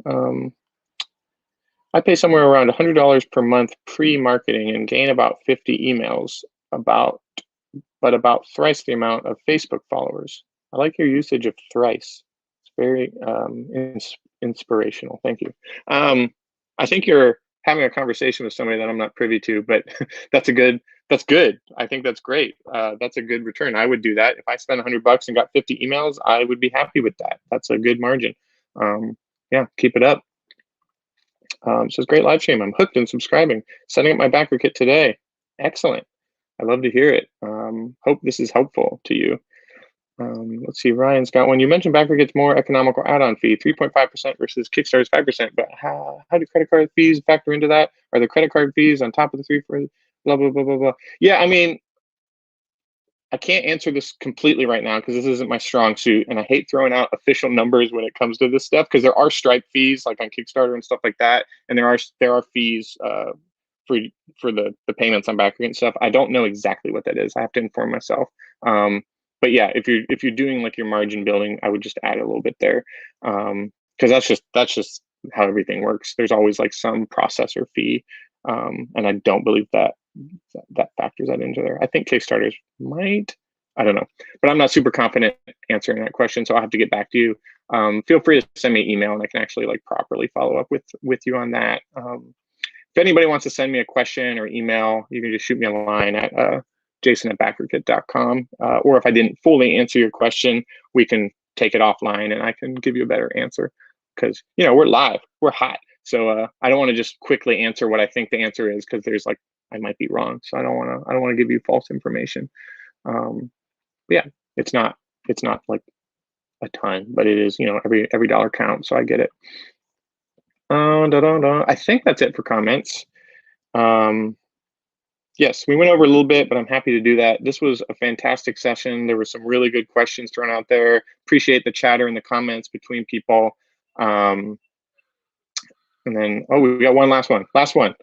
I pay somewhere around $100 per month pre-marketing and gain about 50 emails, but about thrice the amount of Facebook followers. I like your usage of thrice. It's very inspirational. Thank you. I think you're having a conversation with somebody that I'm not privy to, but that's good. I think that's great. That's a good return. I would do that. If I spent $100 and got 50 emails, I would be happy with that. That's a good margin. Yeah, keep it up. So it's a great live stream. I'm hooked and subscribing. Setting up my BackerKit today. Excellent. I love to hear it. Hope this is helpful to you. Let's see, Ryan's got one. You mentioned BackerKit's more economical add-on fee, 3.5% versus Kickstarter's 5%, but how do credit card fees factor into that? Are the credit card fees on top of the 3 for blah, blah, blah, blah, blah? Yeah, I mean, I can't answer this completely right now because this isn't my strong suit, and I hate throwing out official numbers when it comes to this stuff because there are Stripe fees like on Kickstarter and stuff like that, and there are fees for the payments on BackerKit and stuff. I don't know exactly what that is. I have to inform myself. But yeah, if you're doing like your margin building, I would just add a little bit there, because that's just how everything works. There's always like some processor fee, and I don't believe that factors that into there. I think Kickstarters might. I don't know, but I'm not super confident answering that question, so I'll have to get back to you. Feel free to send me an email, and I can actually like properly follow up with you on that. If anybody wants to send me a question or email, you can just shoot me a line at jason@backerkit.com. Or if I didn't fully answer your question, we can take it offline and I can give you a better answer because, we're live, we're hot. So I don't want to just quickly answer what I think the answer is because there's like, I might be wrong. So I don't want to give you false information. Yeah, it's not like a ton, but it is, every dollar counts. So I get it. I think that's it for comments. Yes, we went over a little bit, but I'm happy to do that. This was a fantastic session. There were some really good questions thrown out there. Appreciate the chatter and the comments between people. And then, we got one last one. Last one.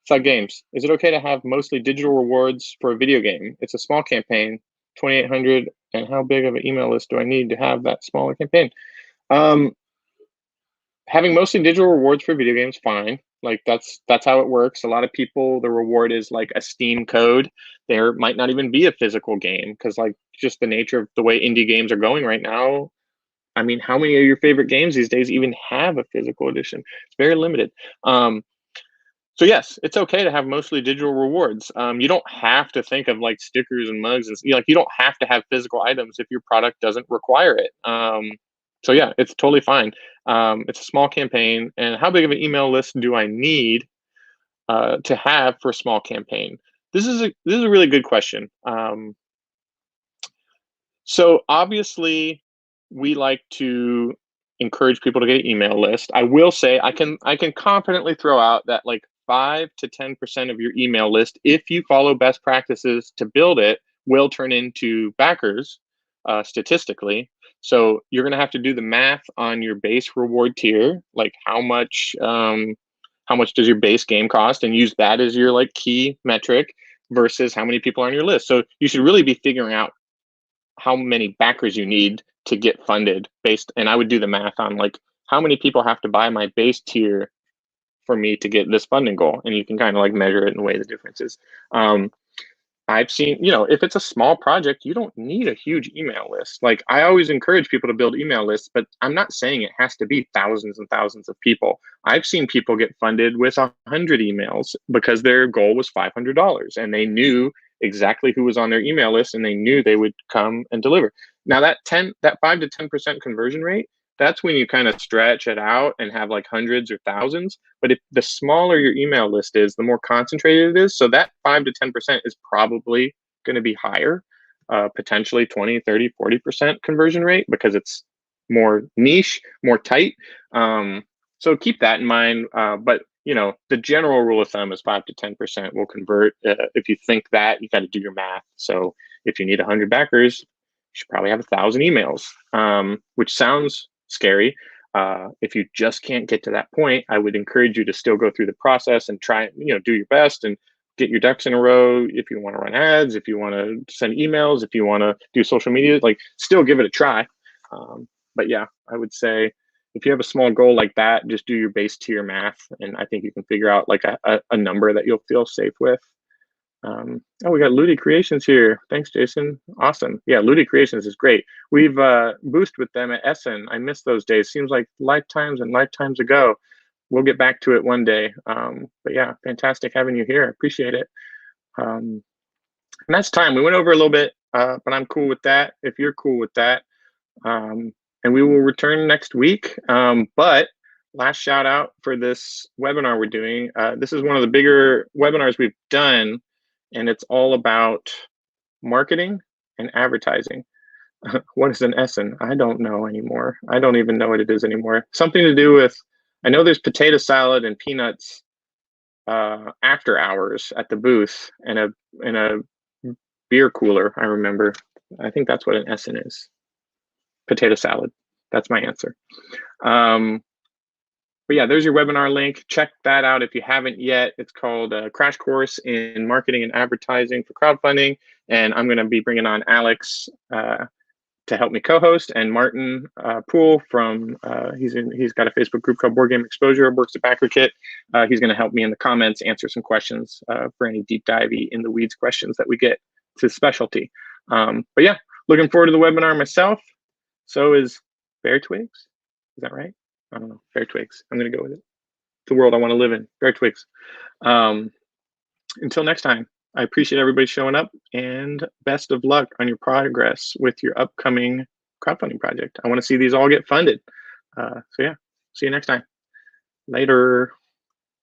Side games. Is it okay to have mostly digital rewards for a video game? It's a small campaign, 2,800. And how big of an email list do I need to have that smaller campaign? Having mostly digital rewards for video games, fine. Like that's how it works. A lot of people, the reward is like a Steam code. There might not even be a physical game because like just the nature of the way indie games are going right now. I mean, how many of your favorite games these days even have a physical edition? It's very limited. So yes, it's okay to have mostly digital rewards. You don't have to think of like stickers and mugs and you don't have to have physical items if your product doesn't require it. So yeah, it's totally fine. It's a small campaign. And how big of an email list do I need to have for a small campaign? This is a really good question. So obviously, we like to encourage people to get an email list. I will say I can confidently throw out that like 5 to 10% of your email list, if you follow best practices to build it, will turn into backers statistically. So you're going to have to do the math on your base reward tier, like how much does your base game cost, and use that as your like key metric versus how many people are on your list. So you should really be figuring out how many backers you need to get funded and I would do the math on like how many people have to buy my base tier for me to get this funding goal, and you can kind of like measure it and weigh the differences. I've seen, if it's a small project, you don't need a huge email list. Like I always encourage people to build email lists, but I'm not saying it has to be thousands and thousands of people. I've seen people get funded with 100 emails because their goal was $500 and they knew exactly who was on their email list, and they knew they would come and deliver. Now that 5 to 10% conversion rate, that's when you kind of stretch it out and have like hundreds or thousands. But if the smaller your email list is, the more concentrated it is. So that 5 to 10% is probably going to be higher, potentially 20, 30, 40% conversion rate, because it's more niche, more tight. So keep that in mind. But you know, the general rule of thumb is 5 to 10% will convert. If you think that, you got to do your math. So if you need 100 backers, you should probably have 1,000 emails, which sounds scary. If you just can't get to that point, I would encourage you to still go through the process and try, you know, do your best and get your ducks in a row. If you want to run ads, if you want to send emails, if you want to do social media, like still give it a try. But yeah, I would say if you have a small goal like that, just do your base tier math, and I think you can figure out like a number that you'll feel safe with. Oh, we got Ludi Creations here. Thanks, Jason. Awesome. Yeah, Ludi Creations is great. We've boosted with them at Essen. I miss those days. Seems like lifetimes and lifetimes ago. We'll get back to it one day. But yeah, fantastic having you here. I appreciate it. And that's time. We went over a little bit, but I'm cool with that if you're cool with that. And we will return next week. But last shout out for this webinar we're doing. This is one of the bigger webinars we've done, and it's all about marketing and advertising. What is an Essen? I don't know anymore. I don't even know what it is anymore. Something to do with, I know there's potato salad and peanuts after hours at the booth, and a beer cooler, I remember. I think that's what an Essen is. Potato salad. That's my answer. But yeah, there's your webinar link. Check that out if you haven't yet. It's called Crash Course in Marketing and Advertising for Crowdfunding. And I'm going to be bringing on Alex to help me co-host, and Martin Poole from, he's got a Facebook group called Board Game Exposure, works at BackerKit. He's going to help me in the comments, answer some questions for any deep divey in the weeds questions that we get to specialty. But yeah, looking forward to the webinar myself. So is Fair Twigs. Is that right? I don't know. Fair Twigs. I'm going to go with it. The world I want to live in. Fair Twigs. Until next time, I appreciate everybody showing up, and best of luck on your progress with your upcoming crowdfunding project. I want to see these all get funded. So yeah, see you next time. Later.